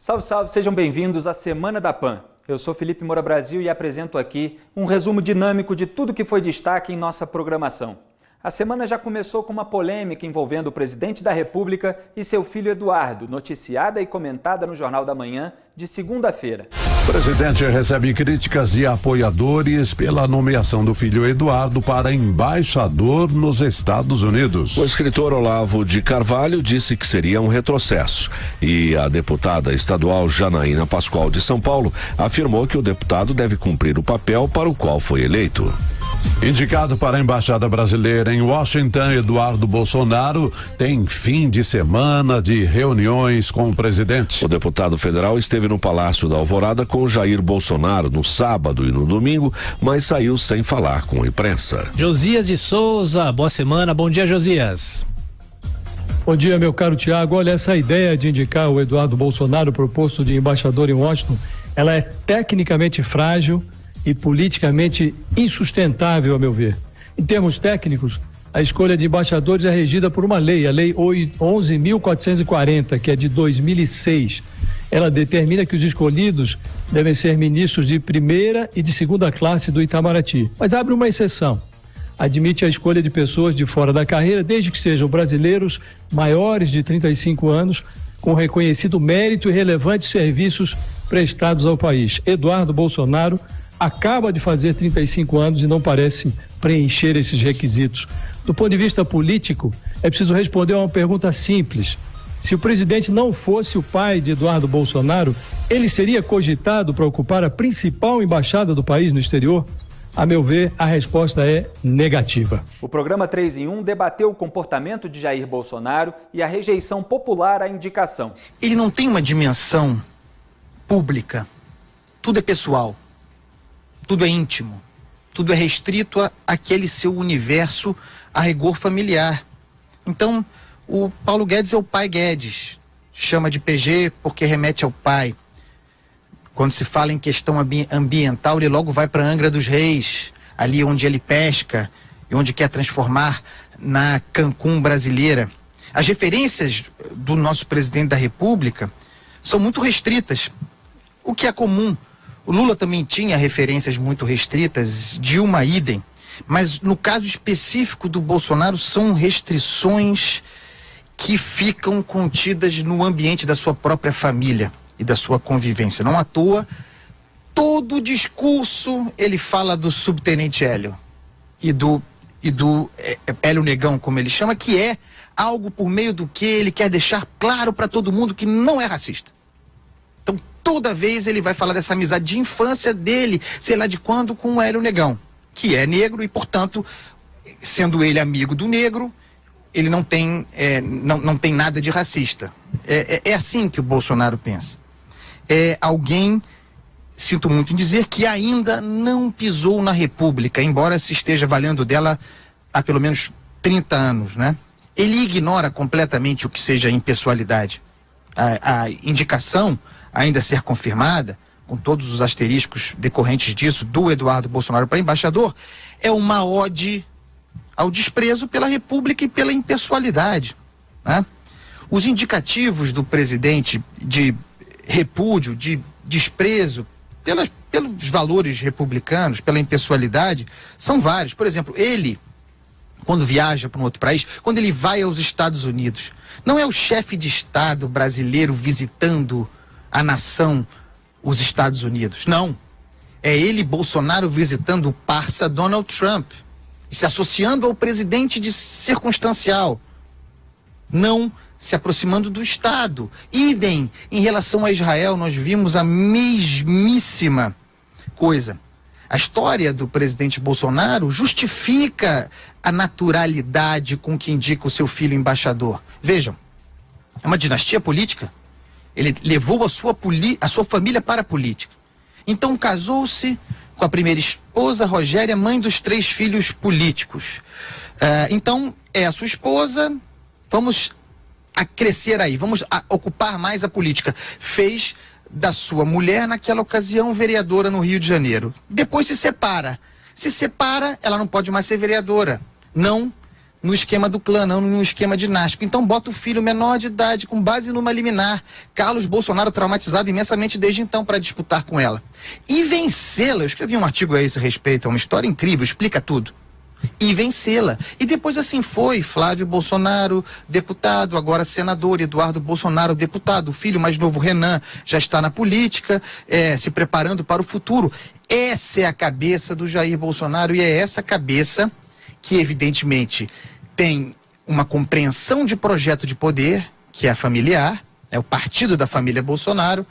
Salve, salve, sejam bem-vindos à Semana da PAN. Eu sou Felipe Moura Brasil e apresento aqui um resumo dinâmico de tudo que foi destaque em nossa programação. A semana já começou com uma polêmica envolvendo o presidente da República e seu filho Eduardo, noticiada e comentada no Jornal da Manhã de segunda-feira. O presidente recebe críticas de apoiadores pela nomeação do filho Eduardo para embaixador nos Estados Unidos. O escritor Olavo de Carvalho disse que seria um retrocesso e a deputada estadual Janaína Pascoal de São Paulo afirmou que o deputado deve cumprir o papel para o qual foi eleito. Indicado para a Embaixada Brasileira em Washington, Eduardo Bolsonaro tem fim de semana de reuniões com o presidente. O deputado federal esteve no Palácio da Alvorada com Jair Bolsonaro no sábado e no domingo, mas saiu sem falar com a imprensa. Josias de Souza, boa semana, bom dia, Josias. Bom dia, meu caro Tiago. Olha, essa ideia de indicar o Eduardo Bolsonaro para o posto de embaixador em Washington, ela é tecnicamente frágil e politicamente insustentável, a meu ver. Em termos técnicos, a escolha de embaixadores é regida por uma lei, a Lei 11.440, que é de 2006. Ela determina que os escolhidos devem ser ministros de primeira e de segunda classe do Itamaraty, mas abre uma exceção. Admite a escolha de pessoas de fora da carreira, desde que sejam brasileiros maiores de 35 anos, com reconhecido mérito e relevantes serviços prestados ao país. Eduardo Bolsonaro acaba de fazer 35 anos e não parece preencher esses requisitos. Do ponto de vista político, é preciso responder a uma pergunta simples. Se o presidente não fosse o pai de Eduardo Bolsonaro, ele seria cogitado para ocupar a principal embaixada do país no exterior? A meu ver, a resposta é negativa. O programa 3 em 1 debateu o comportamento de Jair Bolsonaro e a rejeição popular à indicação. Ele não tem uma dimensão pública. Tudo é pessoal. Tudo é íntimo, tudo é restrito àquele seu universo a rigor familiar. Então, o Paulo Guedes é o pai Guedes, chama de PG porque remete ao pai. Quando se fala em questão ambiental, ele logo vai para Angra dos Reis, ali onde ele pesca e onde quer transformar na Cancún brasileira. As referências do nosso presidente da República são muito restritas, o que é comum. O Lula também tinha referências muito restritas, Dilma idem, mas no caso específico do Bolsonaro são restrições que ficam contidas no ambiente da sua própria família e da sua convivência. Não à toa, todo o discurso ele fala do subtenente Hélio e do Hélio Negão, como ele chama, que é algo por meio do que ele quer deixar claro para todo mundo que não é racista. Então, toda vez ele vai falar dessa amizade de infância dele, sei lá de quando, com o Hélio Negão, que é negro e, portanto, sendo ele amigo do negro, ele não tem nada de racista. É assim que o Bolsonaro pensa. É alguém, sinto muito em dizer, que ainda não pisou na República, embora se esteja valendo dela há pelo menos 30 anos, né? Ele ignora completamente o que seja impessoalidade. A indicação ainda a ser confirmada, com todos os asteriscos decorrentes disso, do Eduardo Bolsonaro para embaixador, é uma ode ao desprezo pela República e pela impessoalidade, né? Os indicativos do presidente de repúdio, de desprezo pelos valores republicanos, pela impessoalidade, são vários. Por exemplo, ele, quando viaja para um outro país, quando ele vai aos Estados Unidos, não é o chefe de Estado brasileiro visitando a nação, os Estados Unidos. Não. É ele, Bolsonaro, visitando o parça Donald Trump e se associando ao presidente de circunstancial, não se aproximando do Estado. Idem, em relação a Israel, nós vimos a mesmíssima coisa. A história do presidente Bolsonaro justifica a naturalidade com que indica o seu filho embaixador. Vejam, é uma dinastia política. Ele levou a sua família para a política. Então casou-se com a primeira esposa, Rogéria, mãe dos 3 filhos políticos. Então é a sua esposa, vamos a crescer aí, vamos a ocupar mais a política. Fez da sua mulher, naquela ocasião, vereadora no Rio de Janeiro. Depois se separa. Se separa, ela não pode mais ser vereadora. Não no esquema do clã, não no esquema dinástico. Então bota o filho menor de idade, com base numa liminar, Carlos Bolsonaro traumatizado imensamente desde então para disputar com ela. E vencê-la, eu escrevi um artigo a esse respeito, é uma história incrível, explica tudo. E vencê-la. E depois assim foi, Flávio Bolsonaro, deputado, agora senador, Eduardo Bolsonaro, deputado, o filho mais novo, Renan, já está na política, se preparando para o futuro. Essa é a cabeça do Jair Bolsonaro e é essa cabeça que evidentemente tem uma compreensão de projeto de poder, que é familiar, é o partido da família Bolsonaro,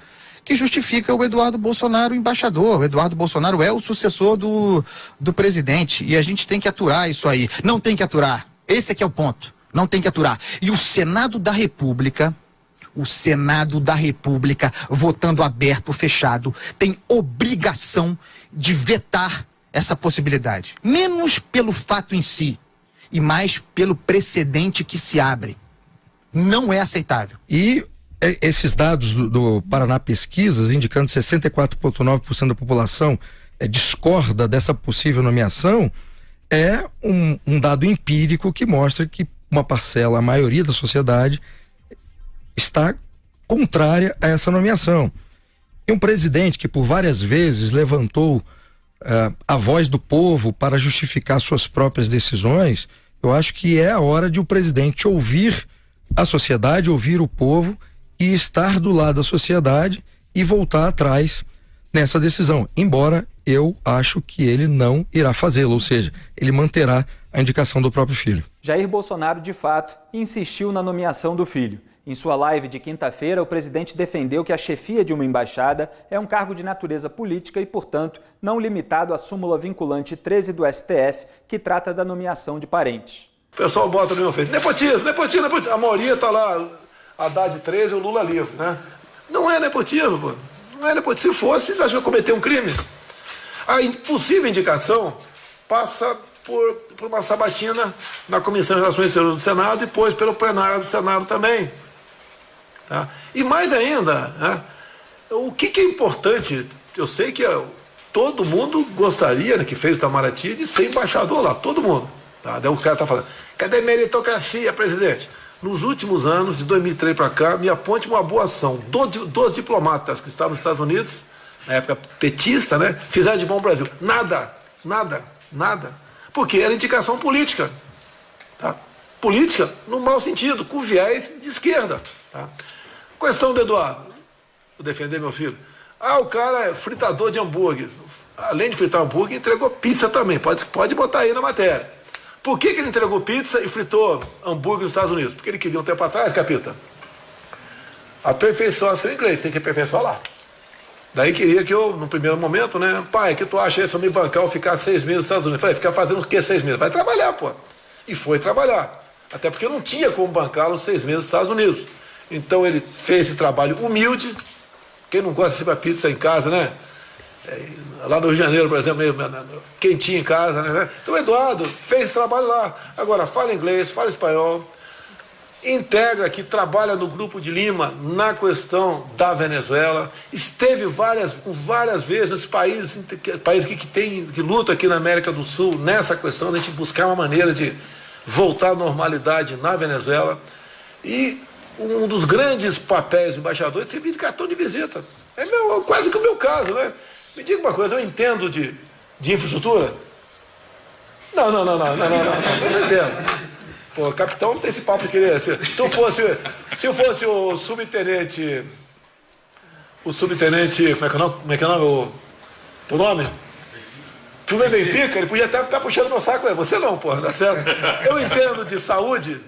que justifica o Eduardo Bolsonaro embaixador. O Eduardo Bolsonaro é o sucessor do presidente e a gente tem que aturar isso aí. Não tem que aturar. Esse é que é o ponto. Não tem que aturar. E o Senado da República, votando aberto ou fechado, tem obrigação de vetar essa possibilidade. Menos pelo fato em si e mais pelo precedente que se abre. Não é aceitável. E esses dados do Paraná Pesquisas, indicando que 64,9% da população discorda dessa possível nomeação, é um dado empírico que mostra que uma parcela, a maioria da sociedade, está contrária a essa nomeação. E um presidente que por várias vezes levantou a voz do povo para justificar suas próprias decisões, eu acho que é a hora de o presidente ouvir a sociedade, ouvir o povo e estar do lado da sociedade e voltar atrás nessa decisão, embora eu acho que ele não irá fazê-lo, ou seja, ele manterá a indicação do próprio filho. Jair Bolsonaro, de fato, insistiu na nomeação do filho. Em sua live de quinta-feira, o presidente defendeu que a chefia de uma embaixada é um cargo de natureza política e, portanto, não limitado à súmula vinculante 13 do STF, que trata da nomeação de parentes. O pessoal bota no meu face, nepotismo. A maioria está lá, Haddad 13 e o Lula livre, né? Não é nepotismo, pô. Não é nepotismo. Se fosse, vocês acham que eu cometi um crime? A impossível indicação passa por uma sabatina na Comissão de Relações Exteriores do Senado e depois pelo plenário do Senado também. Tá? E mais ainda, né? O que é importante, eu sei que todo mundo gostaria, né, que fez o Itamaraty, de ser embaixador lá, todo mundo. Tá? Daí o cara está falando, cadê meritocracia, presidente? Nos últimos anos, de 2003 para cá, me aponte uma boa ação. 12 diplomatas que estavam nos Estados Unidos, na época petista, né, fizeram de bom ao Brasil. Nada. Porque era indicação política. Tá? Política no mau sentido, com viés de esquerda. Tá? Questão do Eduardo. Vou defender meu filho. O cara é fritador de hambúrguer. Além de fritar hambúrguer, entregou pizza também. Pode botar aí na matéria. Por que ele entregou pizza e fritou hambúrguer nos Estados Unidos? Porque ele queria um tempo atrás, capita, aperfeiçoar seu inglês, tem que aperfeiçoar lá. Daí queria que eu, no primeiro momento, né, pai, o que tu acha se eu me bancar ou ficar 6 meses nos Estados Unidos? Falei, ficar fazendo o que 6 meses? Vai trabalhar, pô. E foi trabalhar. Até porque não tinha como bancá-lo 6 meses nos Estados Unidos. Então ele fez esse trabalho humilde. Quem não gosta de receber pizza em casa, né? Lá no Rio de Janeiro, por exemplo, quentinho em casa, né? Então o Eduardo fez esse trabalho lá. Agora, fala inglês, fala espanhol, integra aqui, trabalha no Grupo de Lima na questão da Venezuela, esteve várias vezes nos países que lutam aqui na América do Sul nessa questão de a gente buscar uma maneira de voltar à normalidade na Venezuela. E um dos grandes papéis do embaixador é servir de cartão de visita. É quase que o meu caso, né? Me diga uma coisa, eu entendo de infraestrutura? Não, eu não entendo. Pô, capitão não tem esse papo de querer. Se eu fosse o subtenente, como é que é o nome? O nome? Tu não é Benfica, ele podia até estar puxando meu saco, você não, pô, tá certo? Eu entendo de saúde,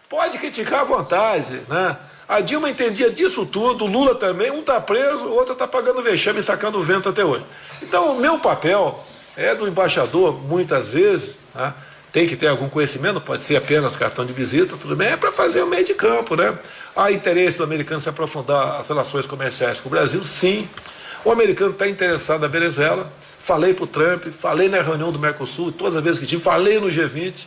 pode criticar à vontade, né? A Dilma entendia disso tudo, o Lula também, um está preso, o outro está pagando vexame e sacando o vento até hoje. Então, o meu papel é do embaixador, muitas vezes, né? Tem que ter algum conhecimento, pode ser apenas cartão de visita, tudo bem, é para fazer o meio de campo, né? Há interesse do americano se aprofundar as relações comerciais com o Brasil, sim. O americano está interessado na Venezuela, falei para o Trump, falei na reunião do Mercosul, todas as vezes que tive, falei no G20.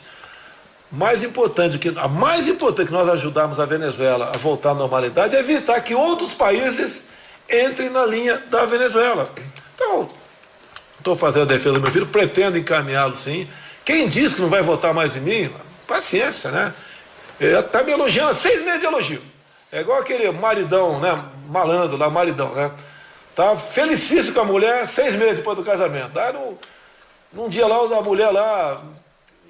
A mais importante que nós ajudarmos a Venezuela a voltar à normalidade é evitar que outros países entrem na linha da Venezuela. Então, estou fazendo a defesa do meu filho, pretendo encaminhá-lo sim. Quem diz que não vai votar mais em mim, Paciência, né? Tá me elogiando, 6 meses de elogio. É igual aquele maridão, né? Malandro lá, maridão, né? Tá felicíssimo com a mulher 6 meses depois do casamento. Aí num dia lá, a mulher lá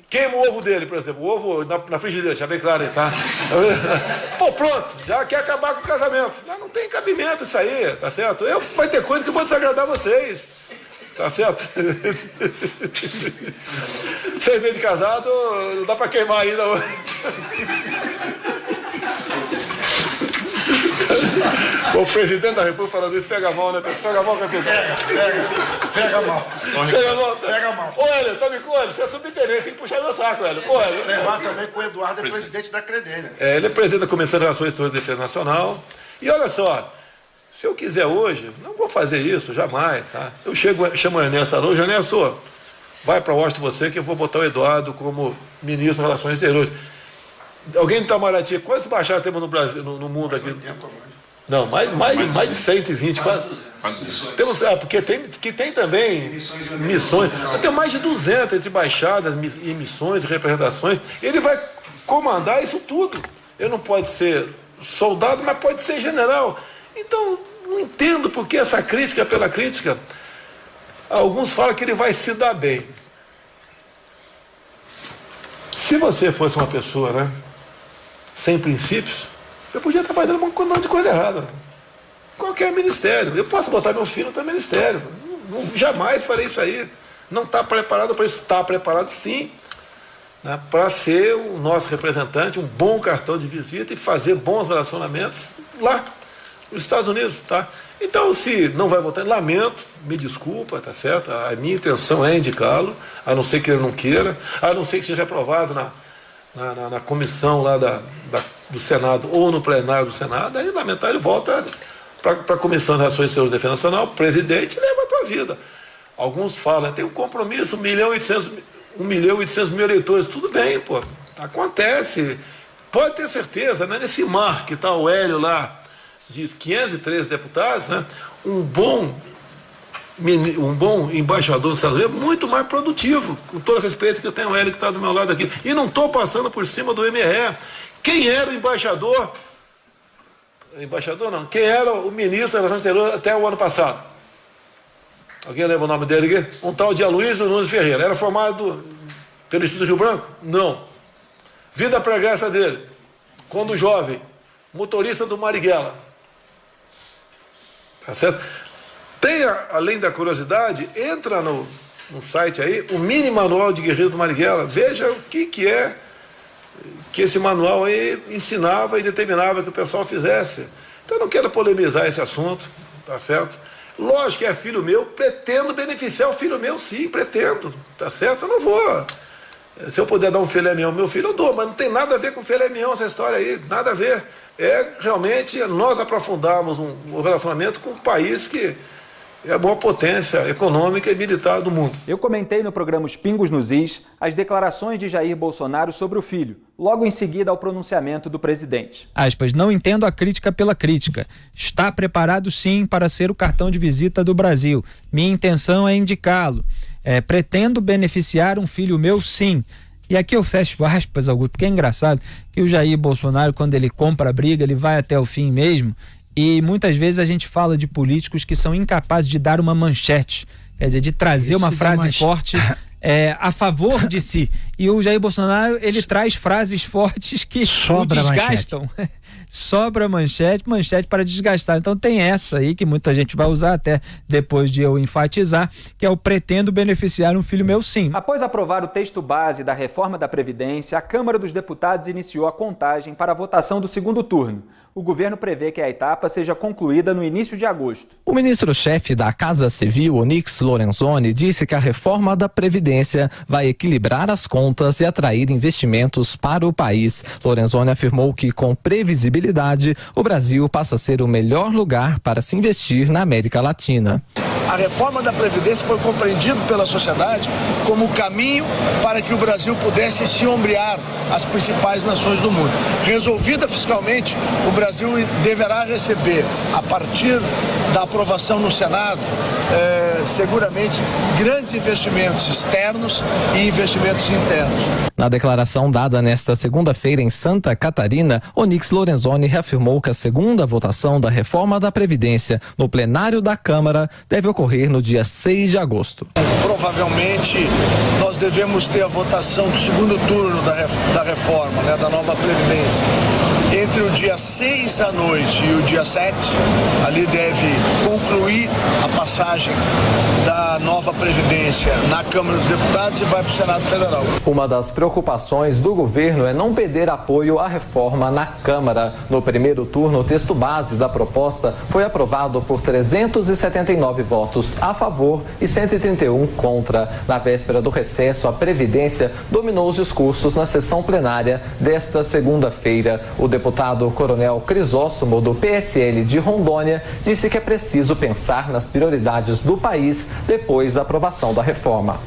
queima o ovo dele, por exemplo. O ovo na frigideira, já bem claro aí, tá? Pô, pronto, já quer acabar com o casamento. Não tem cabimento isso aí, tá certo? Vai ter coisa que vão desagradar vocês. Tá certo? 6 meses de casado, não dá pra queimar ainda. O presidente da República falando isso, pega a mão, né? Pega a mão, capitão. Pega a mão. Pega a mão. Ô, Hélio, tá me com ele? Você é subtenente, tem que puxar meu saco, Hélio. Pô, Hélio. Levar também com o Eduardo, é presidente da CREDEM, né? Ele é presidente da Comissão de Relações Exteriores e Defesa Nacional. E olha só, se eu quiser hoje, não vou fazer isso, jamais, tá? Eu chamo o Ernesto hoje, Ernesto, vai para Washington você que eu vou botar o Eduardo como ministro das Relações Exteriores. Alguém do Itamaraty, quantos embaixados temos no Brasil, no mundo aqui? Não, mais de 120, quase. Temos, porque tem também missões. Tem mais de 200 embaixadas, e missões e representações. Ele vai comandar isso tudo. Ele não pode ser soldado, mas pode ser general. Então, não entendo por que essa crítica pela crítica. Alguns falam que ele vai se dar bem. Se você fosse uma pessoa, né, sem princípios, eu podia estar fazendo um monte de coisa errada. Qualquer ministério. Eu posso botar meu filho no ministério. Jamais farei isso aí. Não está preparado para isso. Está preparado, sim, né, para ser o nosso representante, um bom cartão de visita e fazer bons relacionamentos lá nos Estados Unidos, tá? Então, se não vai votar, lamento, me desculpa, tá certo? A minha intenção é indicá-lo, a não ser que ele não queira, a não ser que seja aprovado na comissão lá do Senado ou no plenário do Senado, aí lamentar ele volta para a Comissão de Relações Exteriores e Defesa Nacional, presidente, leva a tua vida. Alguns falam, tem um compromisso, 1.800.000 eleitores, tudo bem, pô, acontece, pode ter certeza, né? Nesse mar que está o Hélio lá, de 513 deputados, né? Um bom embaixador dos Estados Unidos é muito mais produtivo, com todo o respeito que eu tenho o Hélio que está do meu lado aqui. E não estou passando por cima do MRE. Quem era o embaixador? Embaixador não. Quem era o ministro das Relações Exteriores até o ano passado? Alguém lembra o nome dele aqui? Um tal de Aloysio Nunes Ferreira. Era formado pelo Instituto Rio Branco? Não. Vida pregressa dele, quando jovem, motorista do Marighella. Tá certo? Tem, além da curiosidade, entra no site aí, o mini manual de guerreiro do Marighella, veja o que é que esse manual aí ensinava e determinava que o pessoal fizesse. Então eu não quero polemizar esse assunto, tá certo? Lógico que é filho meu, pretendo beneficiar o filho meu, sim, pretendo, tá certo? Eu não vou. Se eu puder dar um filé mignon ao meu filho, eu dou, mas não tem nada a ver com filé mignon essa história aí, nada a ver. É realmente nós aprofundarmos um relacionamento com um país que é a maior potência econômica e militar do mundo. Eu comentei no programa Os Pingos nos Is as declarações de Jair Bolsonaro sobre o filho, logo em seguida ao pronunciamento do presidente. Aspas, não entendo a crítica pela crítica. Está preparado sim para ser o cartão de visita do Brasil. Minha intenção é indicá-lo. Pretendo beneficiar um filho meu, sim. E aqui eu fecho aspas, Augusto, porque é engraçado que o Jair Bolsonaro, quando ele compra a briga, ele vai até o fim mesmo. E muitas vezes a gente fala de políticos que são incapazes de dar uma manchete, quer dizer, de trazer uma frase forte a favor de si. E o Jair Bolsonaro, ele traz frases fortes que o desgastam. Sobra manchete para desgastar. Então tem essa aí que muita gente vai usar até depois de eu enfatizar, que é o pretendo beneficiar um filho meu, sim. Após aprovar o texto base da reforma da Previdência, a Câmara dos Deputados iniciou a contagem para a votação do segundo turno. O governo prevê que a etapa seja concluída no início de agosto. O ministro-chefe da Casa Civil, Onyx Lorenzoni, disse que a reforma da Previdência vai equilibrar as contas e atrair investimentos para o país. Lorenzoni afirmou que, com previsibilidade, o Brasil passa a ser o melhor lugar para se investir na América Latina. A reforma da Previdência foi compreendido pela sociedade como o caminho para que o Brasil pudesse se ombrear às principais nações do mundo. Resolvida fiscalmente, o Brasil deverá receber, a partir da aprovação no Senado, seguramente grandes investimentos externos e investimentos internos. Na declaração dada nesta segunda-feira em Santa Catarina, Onyx Lorenzoni reafirmou que a segunda votação da reforma da Previdência no plenário da Câmara deve ocorrer no dia 6 de agosto. Provavelmente nós devemos ter a votação do segundo turno da reforma, da nova Previdência. Entre o dia 6 à noite e o dia 7, ali deve concluir a passagem da nova Previdência na Câmara dos Deputados e vai para o Senado Federal. Uma das preocupações do governo é não perder apoio à reforma na Câmara. No primeiro turno, o texto base da proposta foi aprovado por 379 votos a favor e 131 contra. Na véspera do recesso, a Previdência dominou os discursos na sessão plenária desta segunda-feira. O deputado Coronel Crisóstomo, do PSL de Rondônia, disse que é preciso pensar nas prioridades do país depois da aprovação da reforma.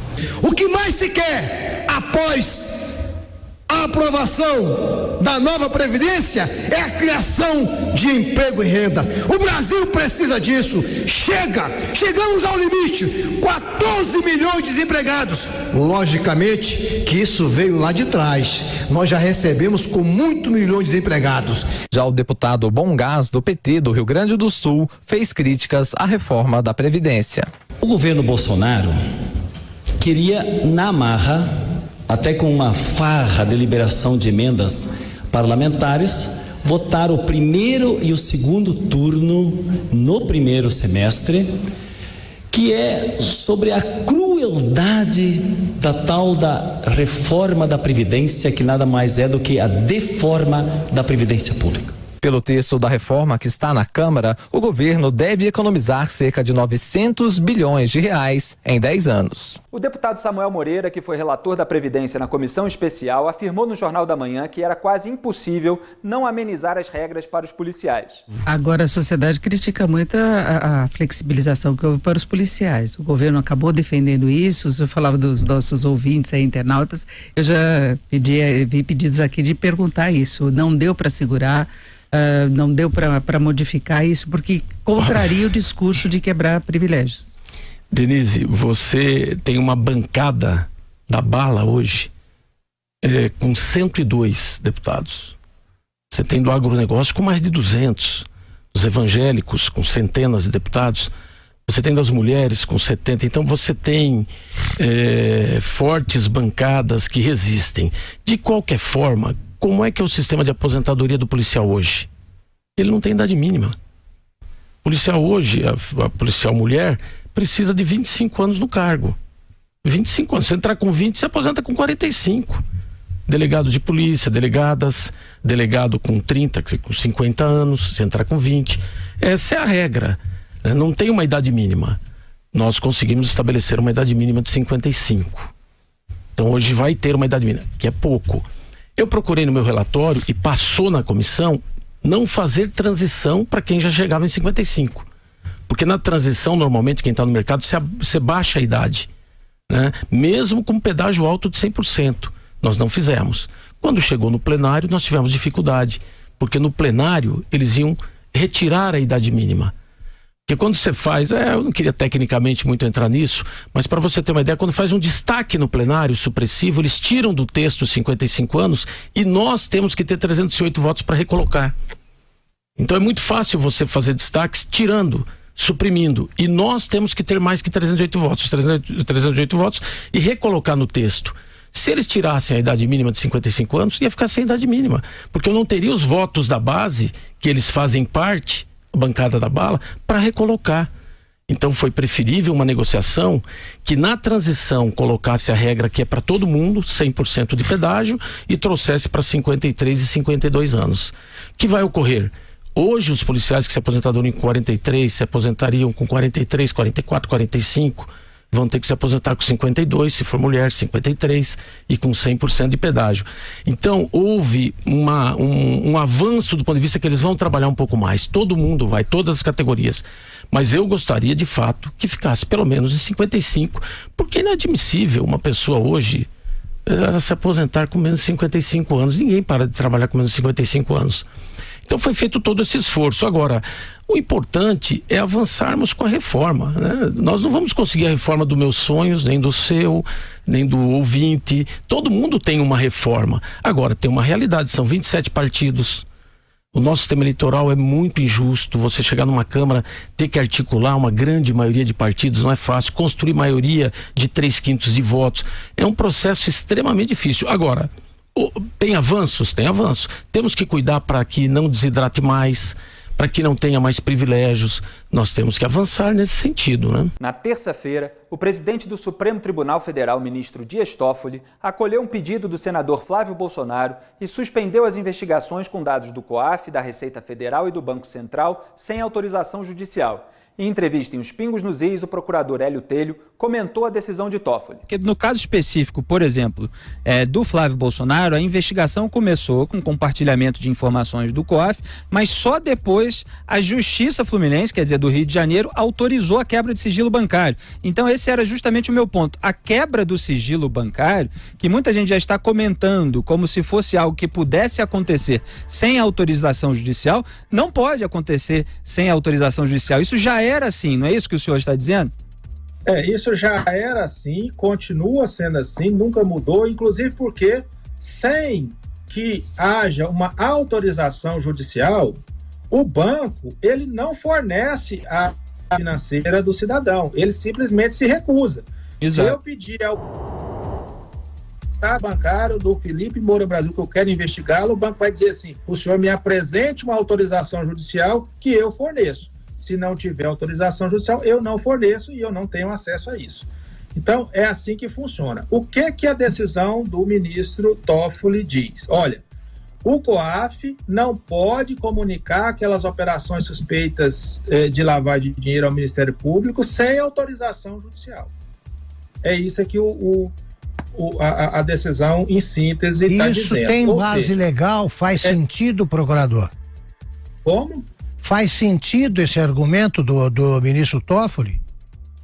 O que mais se quer após a aprovação da nova Previdência é a criação de emprego e renda. O Brasil precisa disso. Chegamos ao limite, 14 milhões de desempregados. Logicamente que isso veio lá de trás. Nós já recebemos com muitos milhões de desempregados. Já o deputado Bom Gás, do PT do Rio Grande do Sul, fez críticas à reforma da Previdência. O governo Bolsonaro queria, na marra, até com uma farra de liberação de emendas parlamentares, votar o primeiro e o segundo turno no primeiro semestre, que é sobre a crueldade da tal da reforma da Previdência, que nada mais é do que a deforma da Previdência Pública. Pelo texto da reforma que está na Câmara, o governo deve economizar cerca de 900 bilhões de reais em 10 anos. O deputado Samuel Moreira, que foi relator da Previdência na Comissão Especial, afirmou no Jornal da Manhã que era quase impossível não amenizar as regras para os policiais. Agora a sociedade critica muito a flexibilização que houve para os policiais. O governo acabou defendendo isso. Eu falava dos nossos ouvintes aí, internautas. Eu já vi pedidos aqui de perguntar isso. Não deu para segurar. Não deu para modificar isso, porque contraria o discurso de quebrar privilégios. Denise, você tem uma bancada da bala hoje com 102 deputados. Você tem do agronegócio com mais de 200, dos evangélicos com centenas de deputados. Você tem das mulheres com 70. Então você tem fortes bancadas que resistem. De qualquer forma, como é que é o sistema de aposentadoria do policial hoje? Ele não tem idade mínima. O policial hoje, a policial mulher, precisa de 25 anos no cargo. 25 anos. Se entrar com 20, se aposenta com 45. Delegado de polícia, delegado com 30, com 50 anos, se entrar com 20. Essa é a regra. Não tem uma idade mínima. Nós conseguimos estabelecer uma idade mínima de 55. Então hoje vai ter uma idade mínima, que é pouco. Eu procurei no meu relatório e passou na comissão não fazer transição para quem já chegava em 55. Porque na transição, normalmente, quem está no mercado, você baixa a idade, né? Mesmo com pedágio alto de 100%. Nós não fizemos. Quando chegou no plenário, nós tivemos dificuldade. Porque no plenário, eles iam retirar a idade mínima. Porque quando você faz, eu não queria tecnicamente muito entrar nisso, mas para você ter uma ideia, quando faz um destaque no plenário supressivo, eles tiram do texto 55 anos e nós temos que ter 308 votos para recolocar. Então é muito fácil você fazer destaques tirando, suprimindo, e nós temos que ter mais que 308 votos e recolocar no texto. Se eles tirassem a idade mínima de 55 anos, ia ficar sem idade mínima, porque eu não teria os votos da base, que eles fazem parte, bancada da bala, para recolocar. Então foi preferível uma negociação que na transição colocasse a regra que é para todo mundo, 100% de pedágio, e trouxesse para 53 e 52 anos. O que vai ocorrer? Hoje os policiais que se aposentariam em 43, se aposentariam com 43, 44, 45, vão ter que se aposentar com 52, se for mulher, 53 e com 100% de pedágio. Então houve um avanço do ponto de vista que eles vão trabalhar um pouco mais. Todo mundo vai, todas as categorias. Mas eu gostaria de fato que ficasse pelo menos em 55, porque é inadmissível uma pessoa hoje se aposentar com menos de 55 anos. Ninguém para de trabalhar com menos de 55 anos. Então foi feito todo esse esforço. Agora, O importante é avançarmos com a reforma, né? Nós não vamos conseguir a reforma dos meus sonhos, nem do seu, nem do ouvinte. Todo mundo tem uma reforma. Agora, tem uma realidade, são 27 partidos. O nosso sistema eleitoral é muito injusto. Você chegar numa Câmara, ter que articular uma grande maioria de partidos não é fácil. Construir maioria de 3/5 de votos é um processo extremamente difícil. Agora, tem avanços? Tem avanços. Temos que cuidar para que não desidrate mais, para que não tenha mais privilégios. Nós temos que avançar nesse sentido, né? Na terça-feira, o presidente do Supremo Tribunal Federal, ministro Dias Toffoli, acolheu um pedido do senador Flávio Bolsonaro e suspendeu as investigações com dados do COAF, da Receita Federal e do Banco Central sem autorização judicial. Em entrevista em Os Pingos nos Is, o procurador Hélio Telho comentou a decisão de Toffoli. No caso específico, por exemplo, do Flávio Bolsonaro, a investigação começou com compartilhamento de informações do COAF, mas só depois a Justiça Fluminense, quer dizer, do Rio de Janeiro, autorizou a quebra de sigilo bancário. Então esse era justamente o meu ponto. A quebra do sigilo bancário, que muita gente já está comentando como se fosse algo que pudesse acontecer sem autorização judicial, não pode acontecer sem autorização judicial. Isso já era assim, não é isso que o senhor está dizendo? Isso já era assim, continua sendo assim, nunca mudou, inclusive porque sem que haja uma autorização judicial, o banco, ele não fornece a financeira do cidadão, ele simplesmente se recusa. Exato. Se eu pedir ao bancário do Felipe Moura Brasil que eu quero investigá-lo, o banco vai dizer assim, o senhor me apresente uma autorização judicial que eu forneço. Se não tiver autorização judicial, eu não forneço e eu não tenho acesso a isso. Então, é assim que funciona. O que a decisão do ministro Toffoli diz? Olha, o COAF não pode comunicar aquelas operações suspeitas de lavagem de dinheiro ao Ministério Público sem autorização judicial. É isso que a decisão, em síntese, está dizendo. Isso tem base legal? Faz sentido, procurador? Como? Faz sentido esse argumento do ministro Toffoli?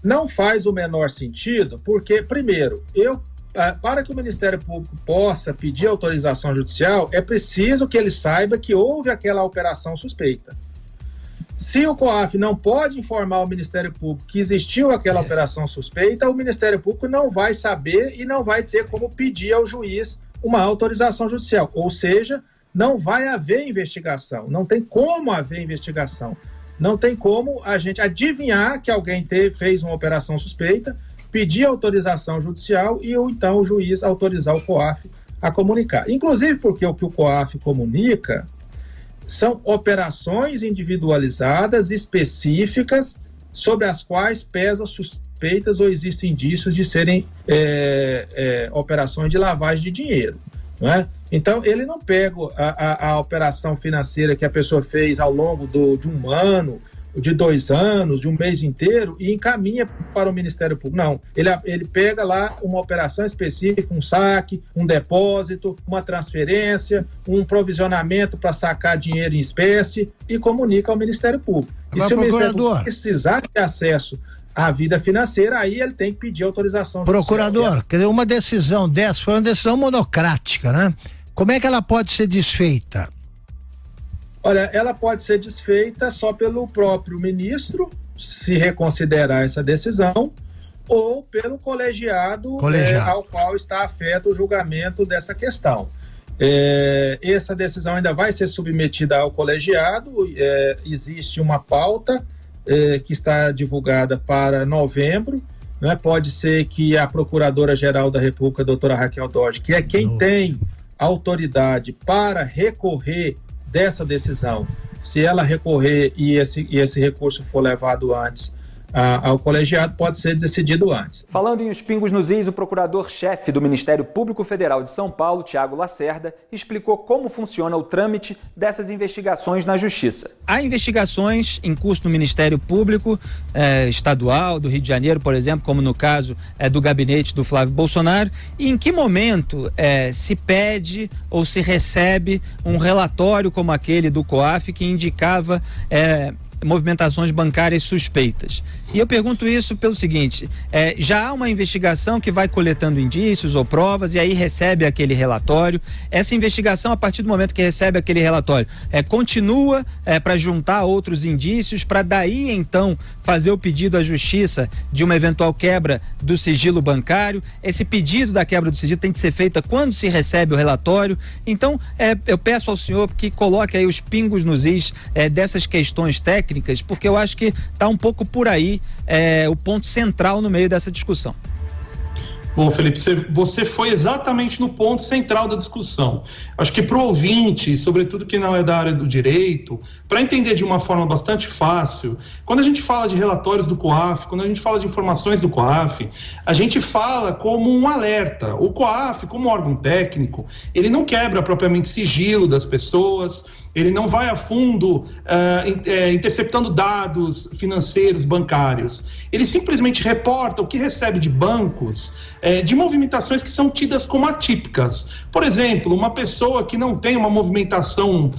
Não faz o menor sentido, porque, primeiro, para que o Ministério Público possa pedir autorização judicial, é preciso que ele saiba que houve aquela operação suspeita. Se o COAF não pode informar o Ministério Público que existiu aquela operação suspeita, o Ministério Público não vai saber e não vai ter como pedir ao juiz uma autorização judicial. Ou seja, não vai haver investigação, não tem como haver investigação. Não tem como a gente adivinhar que alguém fez uma operação suspeita, pedir autorização judicial e ou então o juiz autorizar o COAF a comunicar. Inclusive porque o que o COAF comunica são operações individualizadas, específicas, sobre as quais pesam suspeitas ou existem indícios de serem operações de lavagem de dinheiro. Não é? Então, ele não pega a operação financeira que a pessoa fez ao longo de um ano, de 2 anos, de um mês inteiro e encaminha para o Ministério Público. Não, ele pega lá uma operação específica, um saque, um depósito, uma transferência, um provisionamento para sacar dinheiro em espécie e comunica ao Ministério Público. Agora, e se o Ministério Público precisar ter acesso à vida financeira, aí ele tem que pedir autorização judicial. Procurador, quer dizer, uma decisão dessa foi uma decisão monocrática, né? Como é que ela pode ser desfeita? Olha, ela pode ser desfeita só pelo próprio ministro, se reconsiderar essa decisão, ou pelo colegiado. Ao qual está afeto o julgamento dessa questão. Essa decisão ainda vai ser submetida ao colegiado, existe uma pauta que está divulgada para novembro, né? Pode ser que a Procuradora-Geral da República, a doutora Raquel Dodge, que é quem tem autoridade para recorrer dessa decisão, se ela recorrer e esse recurso for levado antes ao colegiado, pode ser decidido antes. Falando em Os Pingos nos Is, o procurador-chefe do Ministério Público Federal de São Paulo, Tiago Lacerda, explicou como funciona o trâmite dessas investigações na Justiça. Há investigações em curso no Ministério Público Estadual, do Rio de Janeiro, por exemplo, como no caso do gabinete do Flávio Bolsonaro. E em que momento se pede ou se recebe um relatório como aquele do COAF que indicava movimentações bancárias suspeitas. E eu pergunto isso pelo seguinte, já há uma investigação que vai coletando indícios ou provas e aí recebe aquele relatório. Essa investigação, a partir do momento que recebe aquele relatório, continua para juntar outros indícios, para daí então fazer o pedido à justiça de uma eventual quebra do sigilo bancário. Esse pedido da quebra do sigilo tem que ser feita quando se recebe o relatório. Então, eu peço ao senhor que coloque aí os pingos nos is dessas questões técnicas, porque eu acho que está um pouco por aí o ponto central no meio dessa discussão. Bom, Felipe, você foi exatamente no ponto central da discussão. Acho que para o ouvinte, sobretudo quem não é da área do direito, para entender de uma forma bastante fácil, quando a gente fala de relatórios do COAF, quando a gente fala de informações do COAF, a gente fala como um alerta. O COAF, como órgão técnico, ele não quebra propriamente sigilo das pessoas, ele não vai a fundo interceptando dados financeiros, bancários. Ele simplesmente reporta o que recebe de bancos, de movimentações que são tidas como atípicas. Por exemplo, uma pessoa que não tem uma movimentação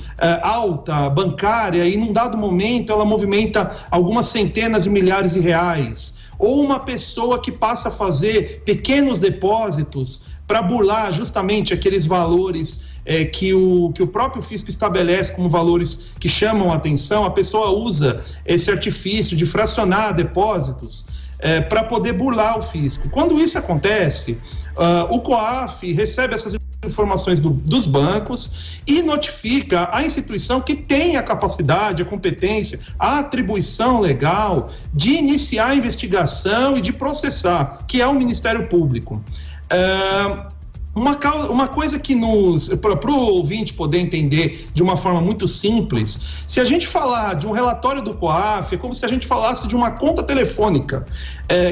alta, bancária, e num dado momento ela movimenta algumas centenas de milhares de reais. Ou uma pessoa que passa a fazer pequenos depósitos para burlar justamente aqueles valores que o próprio fisco estabelece como valores que chamam a atenção. A pessoa usa esse artifício de fracionar depósitos para poder burlar o fisco. Quando isso acontece, o COAF recebe essas informações dos bancos e notifica a instituição que tem a capacidade, a competência, a atribuição legal de iniciar a investigação e de processar, que é o Ministério Público. Uma coisa que para o ouvinte poder entender de uma forma muito simples, se a gente falar de um relatório do COAF, é como se a gente falasse de uma conta telefônica,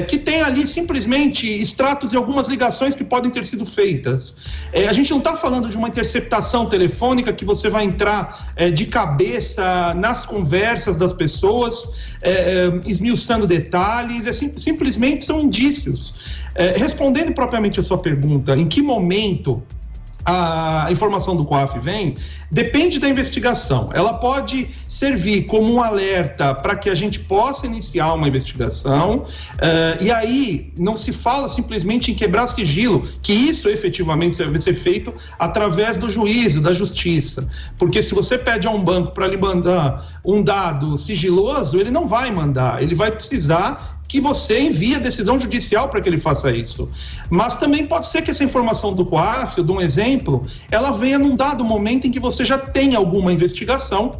que tem ali simplesmente extratos de algumas ligações que podem ter sido feitas. A gente não está falando de uma interceptação telefônica que você vai entrar de cabeça nas conversas das pessoas, esmiuçando detalhes, simplesmente são indícios. Respondendo propriamente a sua pergunta, em que momento a informação do COAF vem, depende da investigação. Ela pode servir como um alerta para que a gente possa iniciar uma investigação, e aí não se fala simplesmente em quebrar sigilo, que isso efetivamente deve ser feito através do juízo, da justiça, porque se você pede a um banco para lhe mandar um dado sigiloso, ele não vai mandar, ele vai precisar que você envie a decisão judicial para que ele faça isso. Mas também pode ser que essa informação do COAF, eu dou um exemplo, ela venha num dado momento em que você já tem alguma investigação,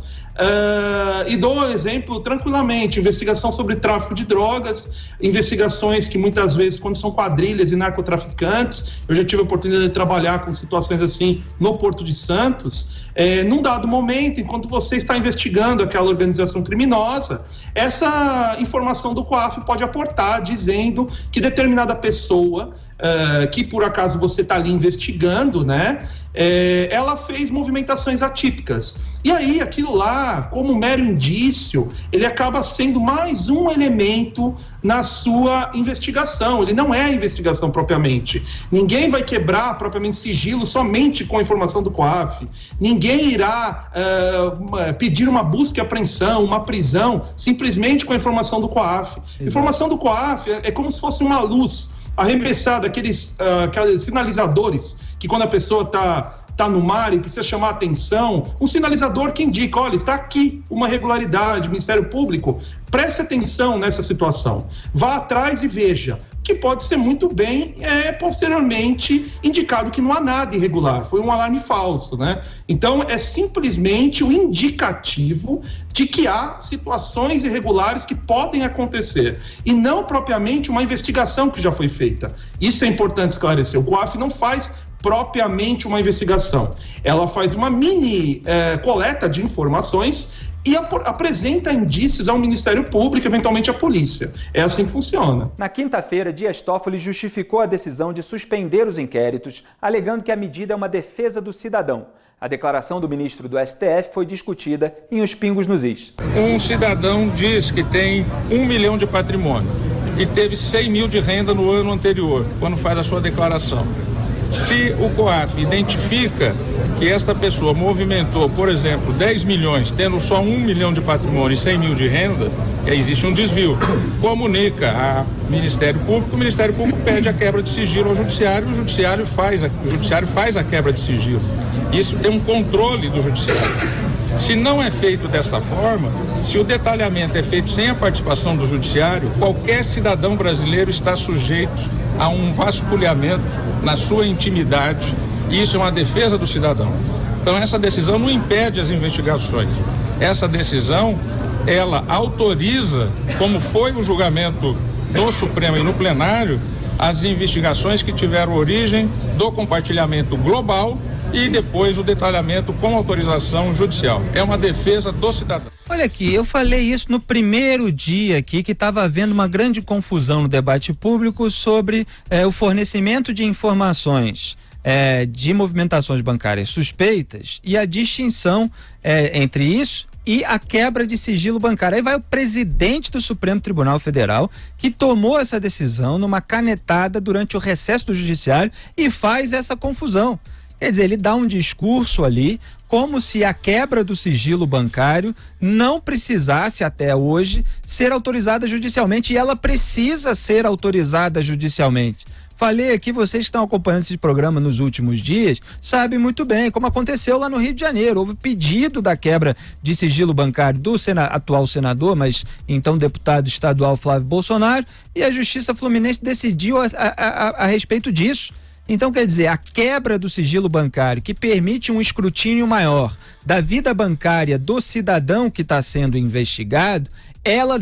e dou um exemplo tranquilamente, investigação sobre tráfico de drogas, investigações que muitas vezes, quando são quadrilhas e narcotraficantes, eu já tive a oportunidade de trabalhar com situações assim no Porto de Santos, num dado momento, enquanto você está investigando aquela organização criminosa, essa informação do COAF pode aportar dizendo que determinada pessoa, que por acaso você está ali investigando, né, ela fez movimentações atípicas. E aí, aquilo lá, como mero indício, ele acaba sendo mais um elemento na sua investigação. Ele não é a investigação propriamente. Ninguém vai quebrar propriamente sigilo somente com a informação do COAF. Ninguém irá pedir uma busca e apreensão, uma prisão, simplesmente com a informação do COAF. A informação do COAF é como se fosse uma luz arremessada, aqueles sinalizadores que quando a pessoa está no mar e precisa chamar a atenção, um sinalizador que indica, olha, está aqui uma irregularidade, Ministério Público, preste atenção nessa situação, vá atrás e veja, que pode ser muito bem posteriormente indicado que não há nada irregular, foi um alarme falso, né? Então é simplesmente um indicativo de que há situações irregulares que podem acontecer e não propriamente uma investigação que já foi feita. Isso é importante esclarecer. O COAF não faz propriamente uma investigação, ela faz uma mini coleta de informações e apresenta indícios ao Ministério Público, eventualmente à polícia. É assim que funciona. Na quinta-feira, Dias Toffoli justificou a decisão de suspender os inquéritos, alegando que a medida é uma defesa do cidadão. A declaração do ministro do STF foi discutida em Os Pingos nos Is. Um cidadão diz que tem 1 milhão de patrimônio e teve 100 mil de renda no ano anterior, quando faz a sua declaração. Se o COAF identifica que esta pessoa movimentou, por exemplo, 10 milhões, tendo só 1 milhão de patrimônio e 100 mil de renda, existe um desvio. Comunica ao Ministério Público, o Ministério Público pede a quebra de sigilo ao Judiciário, o Judiciário faz a quebra de sigilo. Isso tem um controle do Judiciário. Se não é feito dessa forma, se o detalhamento é feito sem a participação do Judiciário, qualquer cidadão brasileiro está sujeito a um vasculhamento na sua intimidade, e isso é uma defesa do cidadão. Então essa decisão não impede as investigações. Essa decisão, ela autoriza, como foi o julgamento do Supremo e no plenário, as investigações que tiveram origem do compartilhamento global e depois o detalhamento com autorização judicial. É uma defesa do cidadão. Olha aqui, eu falei isso no primeiro dia aqui, que estava havendo uma grande confusão no debate público sobre o fornecimento de informações de movimentações bancárias suspeitas e a distinção entre isso e a quebra de sigilo bancário. Aí vai o presidente do Supremo Tribunal Federal, que tomou essa decisão numa canetada durante o recesso do Judiciário e faz essa confusão. Quer dizer, ele dá um discurso ali como se a quebra do sigilo bancário não precisasse até hoje ser autorizada judicialmente, e ela precisa ser autorizada judicialmente. Falei aqui, vocês que estão acompanhando esse programa nos últimos dias, sabem muito bem como aconteceu lá no Rio de Janeiro. Houve pedido da quebra de sigilo bancário do atual senador, mas então deputado estadual Flávio Bolsonaro, e a Justiça Fluminense decidiu a respeito disso. Então, quer dizer, a quebra do sigilo bancário, que permite um escrutínio maior da vida bancária do cidadão que está sendo investigado, ela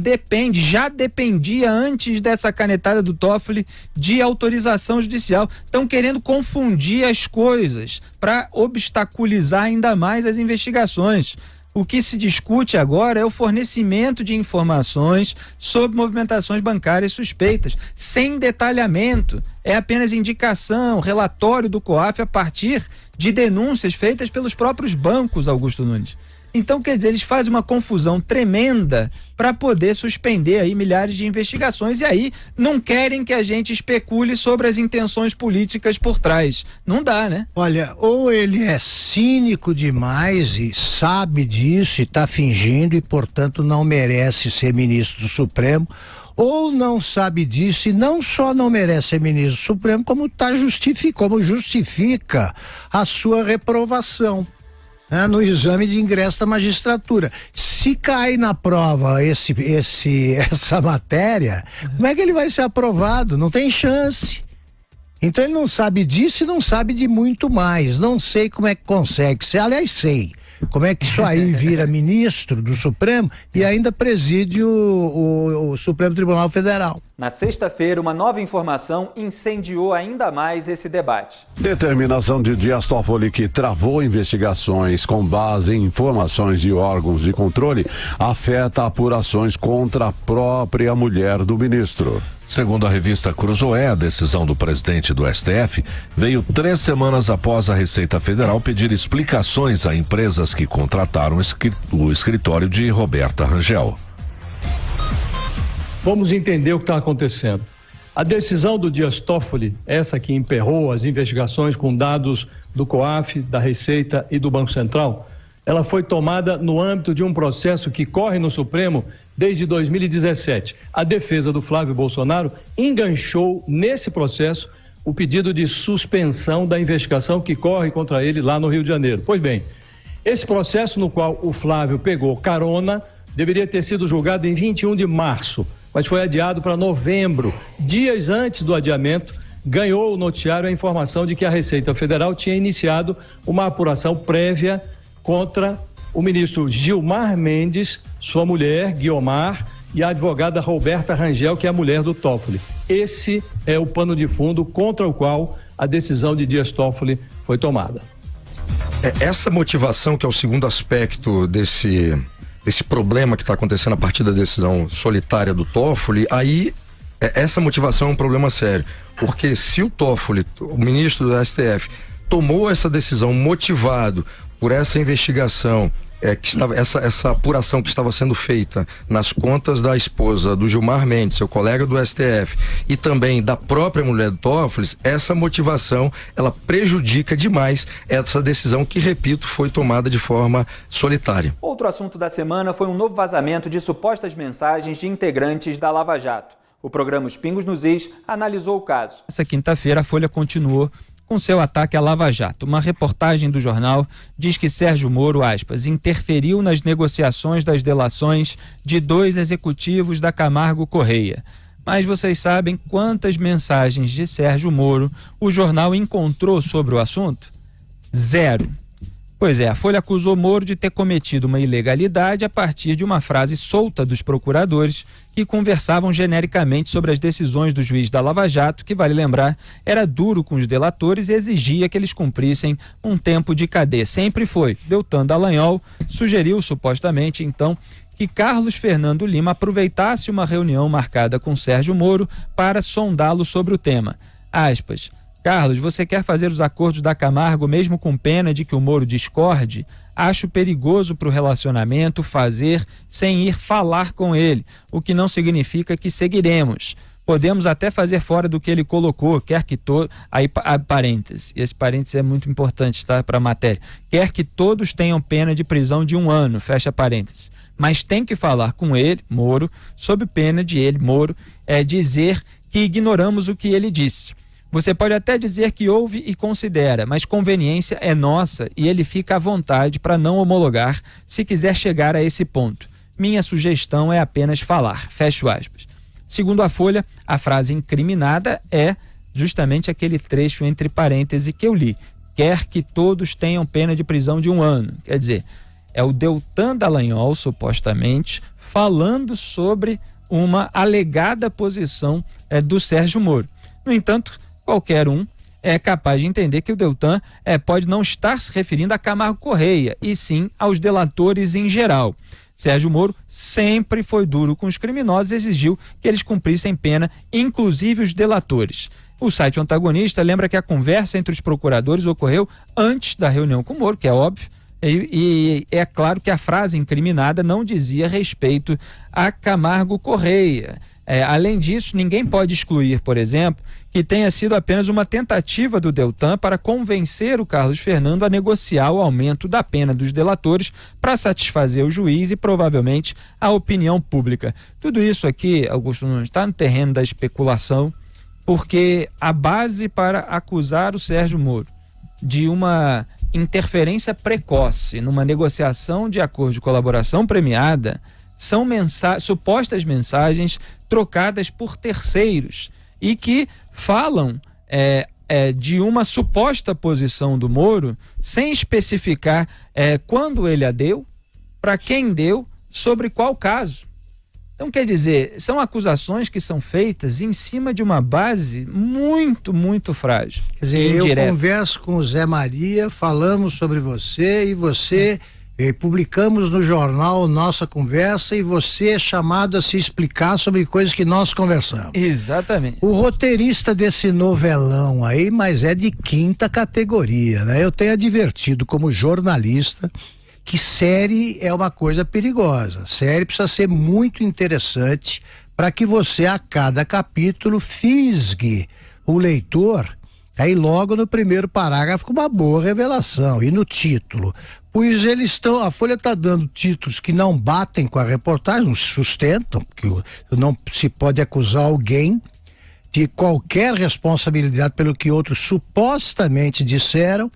já dependia antes dessa canetada do Toffoli de autorização judicial. Estão querendo confundir as coisas para obstaculizar ainda mais as investigações. O que se discute agora é o fornecimento de informações sobre movimentações bancárias suspeitas, sem detalhamento. É apenas indicação, relatório do COAF a partir de denúncias feitas pelos próprios bancos, Augusto Nunes. Então, quer dizer, eles fazem uma confusão tremenda para poder suspender aí milhares de investigações, e aí não querem que a gente especule sobre as intenções políticas por trás. Não dá, né? Olha, ou ele é cínico demais e sabe disso e está fingindo e, portanto, não merece ser ministro do Supremo, ou não sabe disso e não só não merece ser ministro do Supremo, como justifica a sua reprovação no exame de ingresso da magistratura. Se cai na prova essa matéria, como é que ele vai ser aprovado? Não tem chance. Então ele não sabe disso e não sabe de muito mais. Não sei como é que consegue ser. Aliás, sei como é que isso aí vira ministro do Supremo e ainda preside o Supremo Tribunal Federal. Na sexta-feira, uma nova informação incendiou ainda mais esse debate. Determinação de Dias Toffoli, que travou investigações com base em informações de órgãos de controle, afeta apurações contra a própria mulher do ministro. Segundo a revista Cruzoé, a decisão do presidente do STF veio 3 semanas após a Receita Federal pedir explicações a empresas que contrataram o escritório de Roberta Rangel. Vamos entender o que está acontecendo. A decisão do Dias Toffoli, essa que emperrou as investigações com dados do COAF, da Receita e do Banco Central, ela foi tomada no âmbito de um processo que corre no Supremo desde 2017. A defesa do Flávio Bolsonaro enganchou nesse processo o pedido de suspensão da investigação que corre contra ele lá no Rio de Janeiro. Pois bem, esse processo no qual o Flávio pegou carona deveria ter sido julgado em 21 de março, mas foi adiado para novembro. Dias antes do adiamento, ganhou o noticiário a informação de que a Receita Federal tinha iniciado uma apuração prévia contra o ministro Gilmar Mendes, sua mulher, Guiomar, e a advogada Roberta Rangel, que é a mulher do Toffoli. Esse é o pano de fundo contra o qual a decisão de Dias Toffoli foi tomada. Essa motivação, que é o segundo aspecto desse problema que está acontecendo a partir da decisão solitária do Toffoli, aí essa motivação é um problema sério, porque se o Toffoli, o ministro do STF, tomou essa decisão motivado por essa investigação essa apuração que estava sendo feita nas contas da esposa do Gilmar Mendes, seu colega do STF, e também da própria mulher do Toffoli, essa motivação, ela prejudica demais essa decisão que, repito, foi tomada de forma solitária. Outro assunto da semana foi um novo vazamento de supostas mensagens de integrantes da Lava Jato. O programa Os Pingos nos Is analisou o caso. Essa quinta-feira a Folha continuou com seu ataque à Lava Jato. Uma reportagem do jornal diz que Sérgio Moro, aspas, interferiu nas negociações das delações de 2 executivos da Camargo Correia. Mas vocês sabem quantas mensagens de Sérgio Moro o jornal encontrou sobre o assunto? 0. Pois é, a Folha acusou Moro de ter cometido uma ilegalidade a partir de uma frase solta dos procuradores que conversavam genericamente sobre as decisões do juiz da Lava Jato, que, vale lembrar, era duro com os delatores e exigia que eles cumprissem um tempo de cadeia. Sempre foi. Deltan Dallagnol sugeriu, supostamente, então, que Carlos Fernando Lima aproveitasse uma reunião marcada com Sérgio Moro para sondá-lo sobre o tema. Aspas. Carlos, você quer fazer os acordos da Camargo mesmo com pena de que o Moro discorde? Acho perigoso para o relacionamento fazer sem ir falar com ele, o que não significa que seguiremos. Podemos até fazer fora do que ele colocou, quer que aí parênteses, esse parênteses é muito importante, tá, para a matéria. Quer que todos tenham pena de prisão de 1 ano, fecha parênteses. Mas tem que falar com ele, Moro, sob pena de ele, Moro, dizer que ignoramos o que ele disse. Você pode até dizer que ouve e considera, mas conveniência é nossa e ele fica à vontade para não homologar se quiser chegar a esse ponto. Minha sugestão é apenas falar, fecho aspas. Segundo a Folha, a frase incriminada é justamente aquele trecho entre parênteses que eu li. Quer que todos tenham pena de prisão de 1 ano. Quer dizer, é o Deltan Dallagnol, supostamente, falando sobre uma alegada posição do Sérgio Moro. No entanto, qualquer um é capaz de entender que o Deltan pode não estar se referindo a Camargo Correia, e sim aos delatores em geral. Sérgio Moro sempre foi duro com os criminosos e exigiu que eles cumprissem pena, inclusive os delatores. O site Antagonista lembra que a conversa entre os procuradores ocorreu antes da reunião com o Moro, que é óbvio, e é claro que a frase incriminada não dizia respeito a Camargo Correia. Além disso, ninguém pode excluir, por exemplo, que tenha sido apenas uma tentativa do Deltan para convencer o Carlos Fernando a negociar o aumento da pena dos delatores para satisfazer o juiz e provavelmente a opinião pública. Tudo isso aqui, Augusto Nunes, está no terreno da especulação, porque a base para acusar o Sérgio Moro de uma interferência precoce numa negociação de acordo de colaboração premiada são supostas mensagens trocadas por terceiros e que falam de uma suposta posição do Moro sem especificar quando ele a deu, para quem deu, sobre qual caso. Então, quer dizer, são acusações que são feitas em cima de uma base muito, muito frágil. Quer dizer, eu converso com o Zé Maria, falamos sobre você e você... publicamos no jornal nossa conversa e você é chamado a se explicar sobre coisas que nós conversamos. Exatamente. O roteirista desse novelão aí, mas é de quinta categoria, né? Eu tenho advertido como jornalista que série é uma coisa perigosa. Série precisa ser muito interessante para que você, a cada capítulo, fisgue o leitor aí logo no primeiro parágrafo com uma boa revelação e no título. Pois a Folha está dando títulos que não batem com a reportagem, não se sustentam, que não se pode acusar alguém de qualquer responsabilidade pelo que outros supostamente disseram,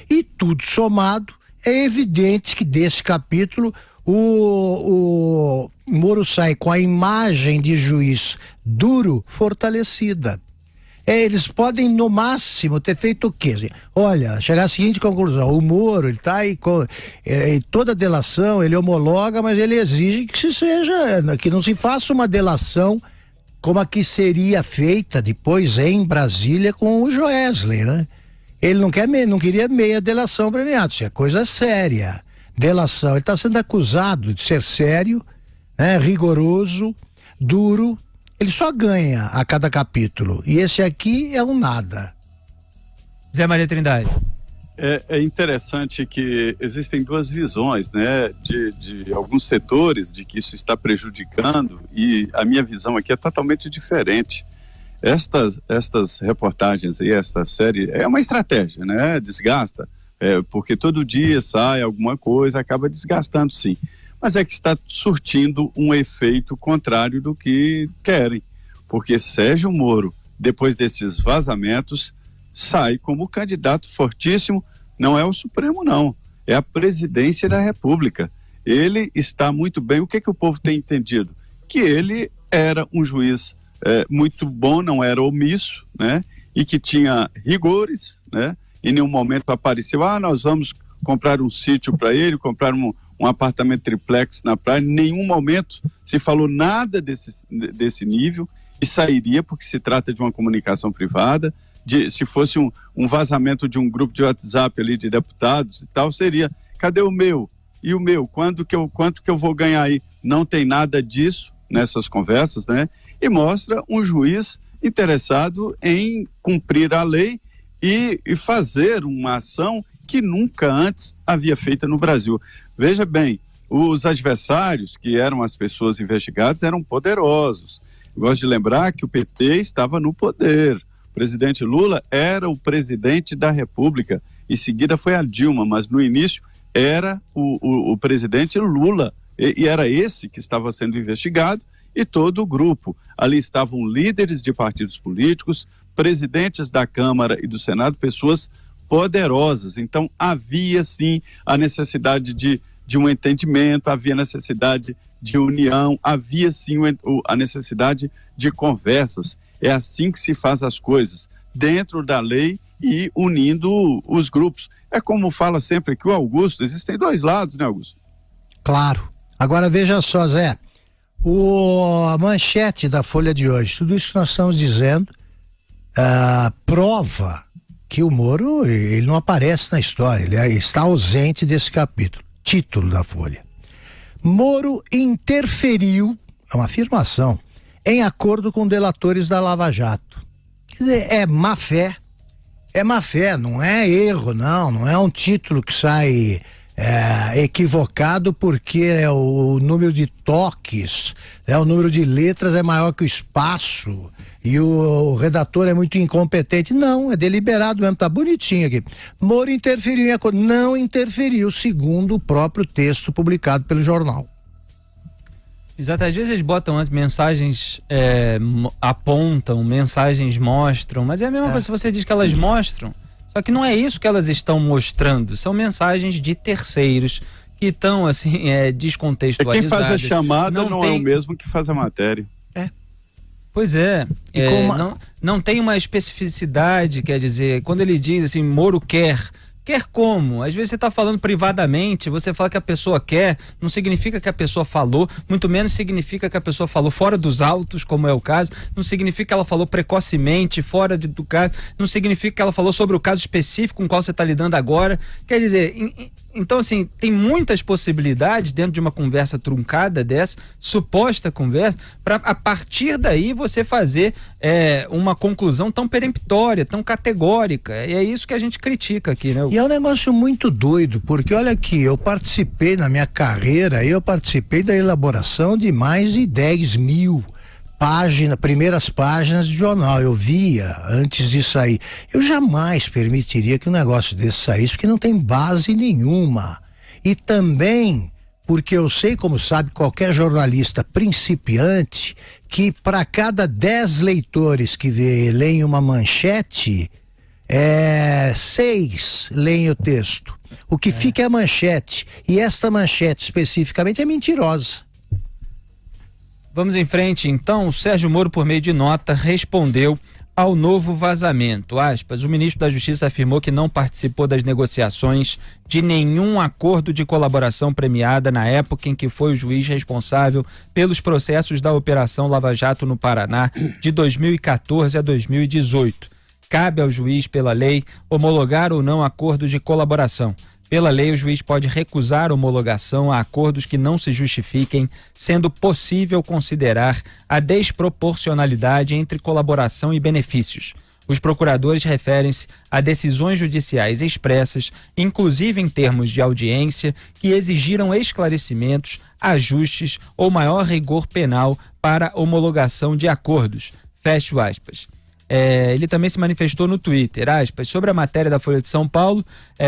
e tudo somado, é evidente que desse capítulo o Moro sai com a imagem de juiz duro fortalecida. Eles podem, no máximo, ter feito o quê? Olha, chegar à seguinte conclusão: o Moro, ele está aí, em toda delação, ele homologa, mas ele exige que não se faça uma delação como a que seria feita depois em Brasília com o Joesley, né? Ele não queria meia delação premiada, isso é coisa séria. Delação, ele está sendo acusado de ser sério, né, rigoroso, duro. Ele só ganha a cada capítulo. E esse aqui é um nada. Zé Maria Trindade. É interessante que existem duas visões, né, de alguns setores de que isso está prejudicando, e a minha visão aqui é totalmente diferente. Estas reportagens e esta série é uma estratégia, né, desgasta, porque todo dia sai alguma coisa, acaba desgastando, sim, mas é que está surtindo um efeito contrário do que querem, porque Sérgio Moro, depois desses vazamentos, sai como candidato fortíssimo. Não é o Supremo, não, é a presidência da República. Ele está muito bem. O que o povo tem entendido? Que ele era um juiz muito bom, não era omisso, né? E que tinha rigores, né? Em nenhum momento apareceu, nós vamos comprar um sítio para ele, comprar um apartamento triplex na praia. Em nenhum momento se falou nada desse nível, e sairia porque se trata de uma comunicação privada. Se fosse um vazamento de um grupo de WhatsApp ali de deputados e tal, seria, cadê o meu? E o meu? Quanto que eu vou ganhar aí? Não tem nada disso nessas conversas, né? E mostra um juiz interessado em cumprir a lei e fazer uma ação que nunca antes havia feita no Brasil. Veja bem, os adversários, que eram as pessoas investigadas, eram poderosos. Eu gosto de lembrar que o PT estava no poder. O presidente Lula era o presidente da República, em seguida foi a Dilma, mas no início era o presidente Lula, e era esse que estava sendo investigado, e todo o grupo. Ali estavam líderes de partidos políticos, presidentes da Câmara e do Senado, pessoas poderosas. Então havia sim a necessidade de um entendimento, havia necessidade de união, havia sim a necessidade de conversas. É assim que se faz as coisas, dentro da lei e unindo os grupos. É como fala sempre aqui o Augusto, existem dois lados, né, Augusto? Claro. Agora veja só, Zé, a manchete da Folha de hoje, tudo isso que nós estamos dizendo, prova que o Moro, ele não aparece na história, ele está ausente desse capítulo. Título da Folha: Moro interferiu, é uma afirmação, em acordo com delatores da Lava Jato. Quer dizer, é má fé, não é erro, não é um título que sai equivocado porque o número de toques, o número de letras é maior que o espaço e o redator é muito incompetente. Não, é deliberado mesmo, tá bonitinho aqui. Moro interferiu em acordo. Não interferiu, segundo o próprio texto publicado pelo jornal. Exato, às vezes eles botam mensagens, apontam, mensagens mostram, mas é a mesma coisa se você diz que elas mostram, só que não é isso que elas estão mostrando, são mensagens de terceiros que estão assim, descontextualizadas. Quem faz a chamada não é o mesmo que faz a matéria. Pois é, não tem uma especificidade, quer dizer, quando ele diz assim, Moro quer como? Às vezes você está falando privadamente, você fala que a pessoa quer, não significa que a pessoa falou, muito menos significa que a pessoa falou fora dos autos, como é o caso, não significa que ela falou precocemente, fora do caso, não significa que ela falou sobre o caso específico com o qual você está lidando agora. Quer dizer, então assim, tem muitas possibilidades dentro de uma conversa truncada dessa, suposta conversa, para a partir daí você fazer uma conclusão tão peremptória, tão categórica, e é isso que a gente critica aqui, né? E é um negócio muito doido, porque olha aqui, eu participei na minha carreira, da elaboração de mais de 10 mil primeiras páginas de jornal, eu via antes de sair. Eu jamais permitiria que um negócio desse saísse, porque não tem base nenhuma. E também porque eu sei, como sabe qualquer jornalista principiante, que para cada 10 leitores que leem uma manchete, 6 leem o texto. O que fica é a manchete, e esta manchete especificamente é mentirosa. Vamos em frente, então. O Sérgio Moro, por meio de nota, respondeu ao novo vazamento. Aspas, o ministro da Justiça afirmou que não participou das negociações de nenhum acordo de colaboração premiada na época em que foi o juiz responsável pelos processos da Operação Lava Jato no Paraná de 2014 a 2018. Cabe ao juiz, pela lei, homologar ou não acordos de colaboração. Pela lei, o juiz pode recusar homologação a acordos que não se justifiquem, sendo possível considerar a desproporcionalidade entre colaboração e benefícios. Os procuradores referem-se a decisões judiciais expressas, inclusive em termos de audiência, que exigiram esclarecimentos, ajustes ou maior rigor penal para homologação de acordos. Fecho aspas. Ele também se manifestou no Twitter, aspas, sobre a matéria da Folha de São Paulo,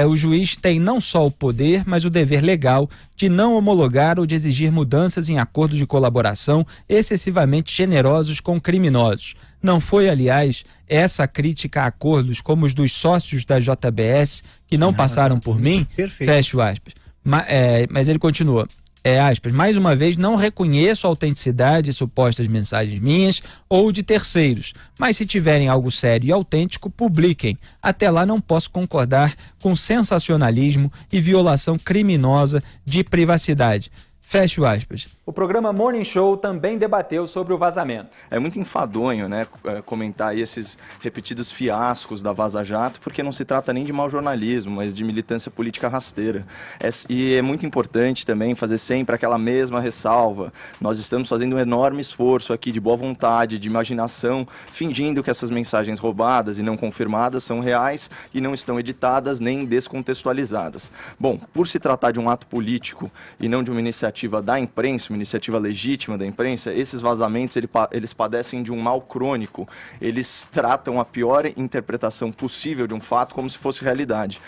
o juiz tem não só o poder, mas o dever legal de não homologar ou de exigir mudanças em acordos de colaboração excessivamente generosos com criminosos. Não foi, aliás, essa crítica a acordos como os dos sócios da JBS que não passaram por mim? Perfeito. Fecho aspas. Mas ele continua. Aspas, mais uma vez, não reconheço a autenticidade de supostas mensagens minhas ou de terceiros, mas se tiverem algo sério e autêntico, publiquem. Até lá não posso concordar com sensacionalismo e violação criminosa de privacidade. Fecho aspas. O programa Morning Show também debateu sobre o vazamento. É muito enfadonho, né, comentar aí esses repetidos fiascos da Vaza Jato, porque não se trata nem de mau jornalismo, mas de militância política rasteira. E é muito importante também fazer sempre aquela mesma ressalva. Nós estamos fazendo um enorme esforço aqui de boa vontade, de imaginação, fingindo que essas mensagens roubadas e não confirmadas são reais e não estão editadas nem descontextualizadas. Bom, por se tratar de um ato político e não de uma iniciativa da imprensa, uma iniciativa legítima da imprensa, esses vazamentos eles padecem de um mal crônico. Eles tratam a pior interpretação possível de um fato como se fosse realidade.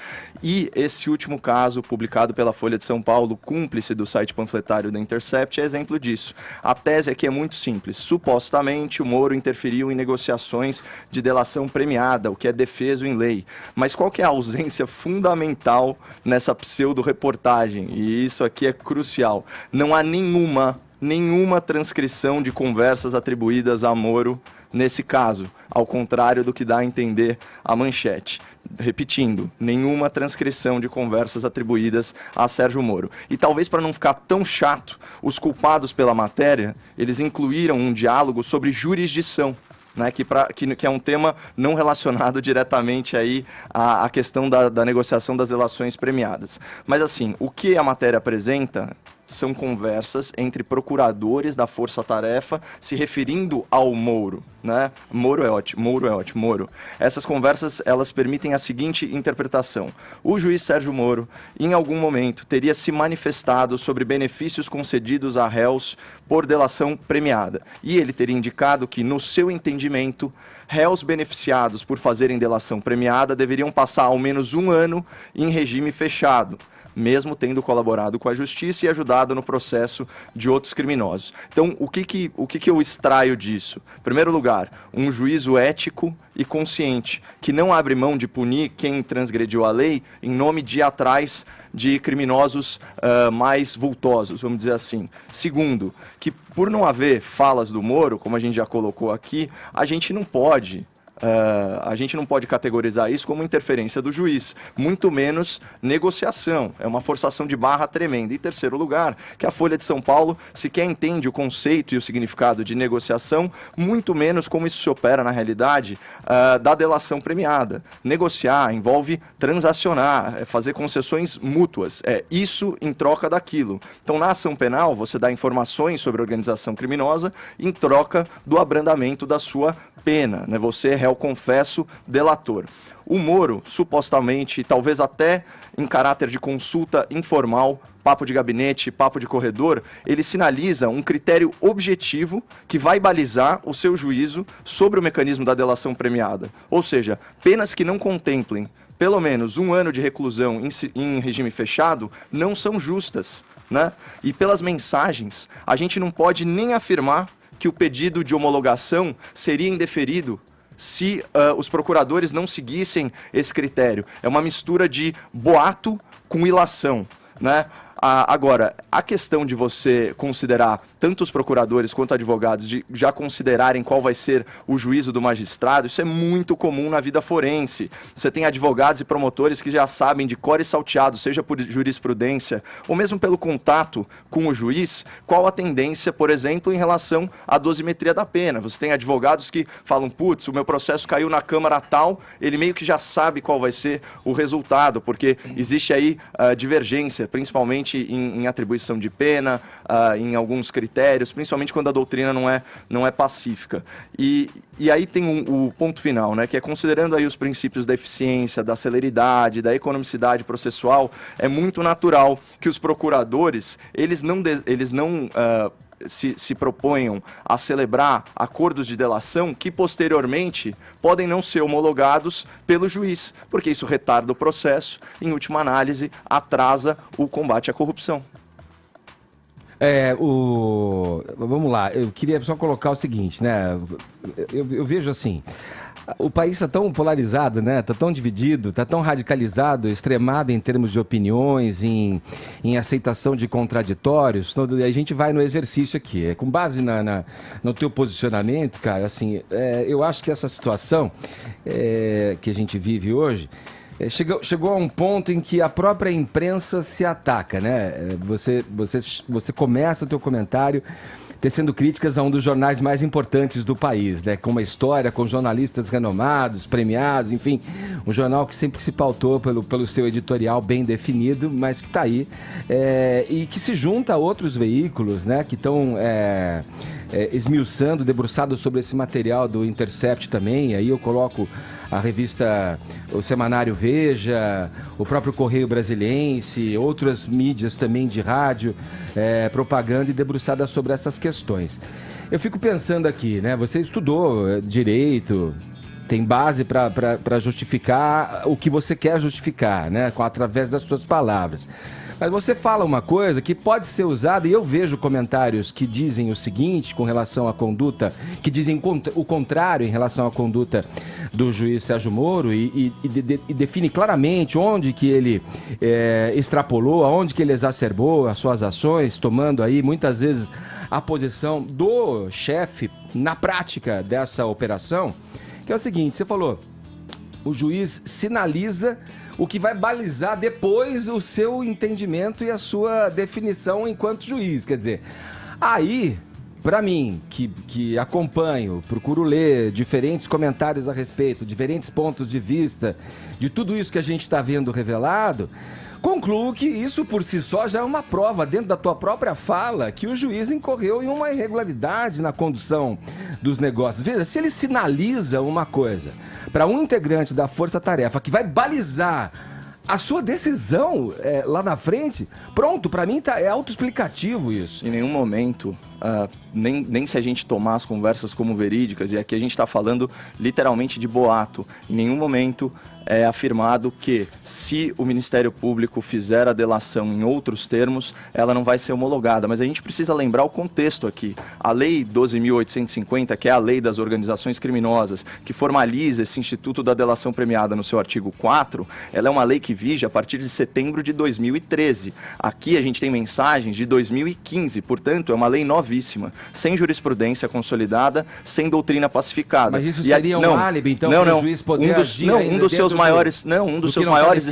E esse último caso, publicado pela Folha de São Paulo, cúmplice do site panfletário da Intercept, é exemplo disso. A tese aqui é muito simples. Supostamente, o Moro interferiu em negociações de delação premiada, o que é defeso em lei. Mas qual que é a ausência fundamental nessa pseudo-reportagem? E isso aqui é crucial. Não há nenhuma transcrição de conversas atribuídas a Moro nesse caso, ao contrário do que dá a entender a manchete. Repetindo, nenhuma transcrição de conversas atribuídas a Sérgio Moro. E talvez para não ficar tão chato, os culpados pela matéria, eles incluíram um diálogo sobre jurisdição. Né, que é um tema não relacionado diretamente aí à questão da negociação das delações premiadas. Mas assim, o que a matéria apresenta são conversas entre procuradores da Força Tarefa se referindo ao Moro, né? Moro é ótimo. Essas conversas, elas permitem a seguinte interpretação. O juiz Sérgio Moro, em algum momento, teria se manifestado sobre benefícios concedidos a réus por delação premiada. E ele teria indicado que, no seu entendimento, réus beneficiados por fazerem delação premiada deveriam passar ao menos 1 ano em regime fechado, mesmo tendo colaborado com a justiça e ajudado no processo de outros criminosos. Então, o que eu extraio disso? Em primeiro lugar, um juízo ético e consciente, que não abre mão de punir quem transgrediu a lei em nome de ir atrás de criminosos mais vultosos, vamos dizer assim. Segundo, que por não haver falas do Moro, como a gente já colocou aqui, a gente não pode categorizar isso como interferência do juiz, muito menos negociação. É uma forçação de barra tremenda. E terceiro lugar, que a Folha de São Paulo sequer entende o conceito e o significado de negociação, muito menos como isso se opera na realidade da delação premiada. Negociar envolve transacionar, fazer concessões mútuas, isso em troca daquilo. Então, na ação penal, você dá informações sobre a organização criminosa em troca do abrandamento da sua pena, né? Você é réu confesso delator. O Moro, supostamente, talvez até em caráter de consulta informal, papo de gabinete, papo de corredor, ele sinaliza um critério objetivo que vai balizar o seu juízo sobre o mecanismo da delação premiada. Ou seja, penas que não contemplem pelo menos 1 ano de reclusão em regime fechado não são justas, né? E pelas mensagens, a gente não pode nem afirmar que o pedido de homologação seria indeferido se os procuradores não seguissem esse critério. É uma mistura de boato com ilação, né? Agora, a questão de você considerar, tanto os procuradores quanto advogados, de já considerarem qual vai ser o juízo do magistrado, isso é muito comum na vida forense. Você tem advogados e promotores que já sabem de cor e salteado, seja por jurisprudência ou mesmo pelo contato com o juiz, qual a tendência, por exemplo, em relação à dosimetria da pena. Você tem advogados que falam, putz, o meu processo caiu na Câmara tal, ele meio que já sabe qual vai ser o resultado, porque existe aí divergência, principalmente principalmente em atribuição de pena, em alguns critérios, principalmente quando a doutrina não é pacífica. E aí tem o ponto final, né, que é considerando aí os princípios da eficiência, da celeridade, da economicidade processual, é muito natural que os procuradores, eles não se proponham a celebrar acordos de delação que posteriormente podem não ser homologados pelo juiz, porque isso retarda o processo e, em última análise, atrasa o combate à corrupção. Vamos lá, eu queria só colocar o seguinte, né? Eu vejo assim, o país está tão polarizado, né? Está tão dividido, está tão radicalizado, extremado em termos de opiniões, em aceitação de contraditórios. A gente vai no exercício aqui. Com base no teu posicionamento, cara, assim, eu acho que essa situação que a gente vive hoje chegou a um ponto em que a própria imprensa se ataca, né? Você começa o teu comentário tecendo críticas a um dos jornais mais importantes do país, né? Com uma história, com jornalistas renomados, premiados, enfim, um jornal que sempre se pautou pelo seu editorial bem definido, mas que está aí, e que se junta a outros veículos, né? Que estão esmiuçando, debruçados sobre esse material do Intercept também. Aí eu coloco a revista, o Semanário Veja, o próprio Correio Brasiliense, outras mídias também de rádio, propaganda e debruçada sobre essas questões. Eu fico pensando aqui, né? Você estudou direito, tem base para justificar o que você quer justificar, né? Através das suas palavras. Mas você fala uma coisa que pode ser usada, e eu vejo comentários que dizem o seguinte com relação à conduta, que dizem o contrário em relação à conduta do juiz Sérgio Moro e define claramente onde que ele extrapolou, aonde que ele exacerbou as suas ações, tomando aí muitas vezes a posição do chefe na prática dessa operação, que é o seguinte, você falou, o juiz sinaliza o que vai balizar depois o seu entendimento e a sua definição enquanto juiz. Quer dizer, aí, para mim, que acompanho, procuro ler diferentes comentários a respeito, diferentes pontos de vista, de tudo isso que a gente está vendo revelado, concluo que isso por si só já é uma prova, dentro da tua própria fala, que o juiz incorreu em uma irregularidade na condução dos negócios. Veja, se ele sinaliza uma coisa para um integrante da força-tarefa que vai balizar a sua decisão lá na frente, pronto, para mim é autoexplicativo isso. Em nenhum momento, nem se a gente tomar as conversas como verídicas, e aqui a gente está falando literalmente de boato, em nenhum momento é afirmado que se o Ministério Público fizer a delação em outros termos, ela não vai ser homologada. Mas a gente precisa lembrar o contexto aqui. A Lei 12.850, que é a lei das organizações criminosas, que formaliza esse instituto da delação premiada no seu artigo 4, ela é uma lei que vige a partir de setembro de 2013. Aqui a gente tem mensagens de 2015, portanto é uma lei novíssima, sem jurisprudência consolidada, sem doutrina pacificada. Mas isso seria um álibi, então, para o juiz poder agir um dos seus maiores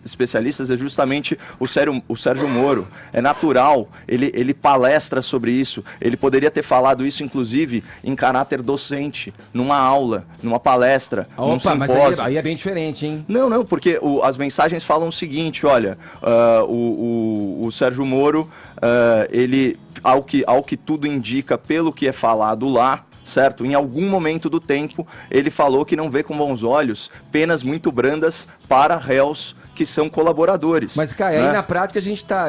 especialistas é justamente o Sérgio Moro. É natural, ele palestra sobre isso, ele poderia ter falado isso inclusive em caráter docente, numa aula, numa palestra, num simpósio. Mas aí é bem diferente, hein? Não, porque as mensagens falam o seguinte, olha, o Sérgio Moro, ele, ao que tudo indica pelo que é falado lá, certo? Em algum momento do tempo, ele falou que não vê com bons olhos penas muito brandas para réus que são colaboradores. Mas, Caio, aí na prática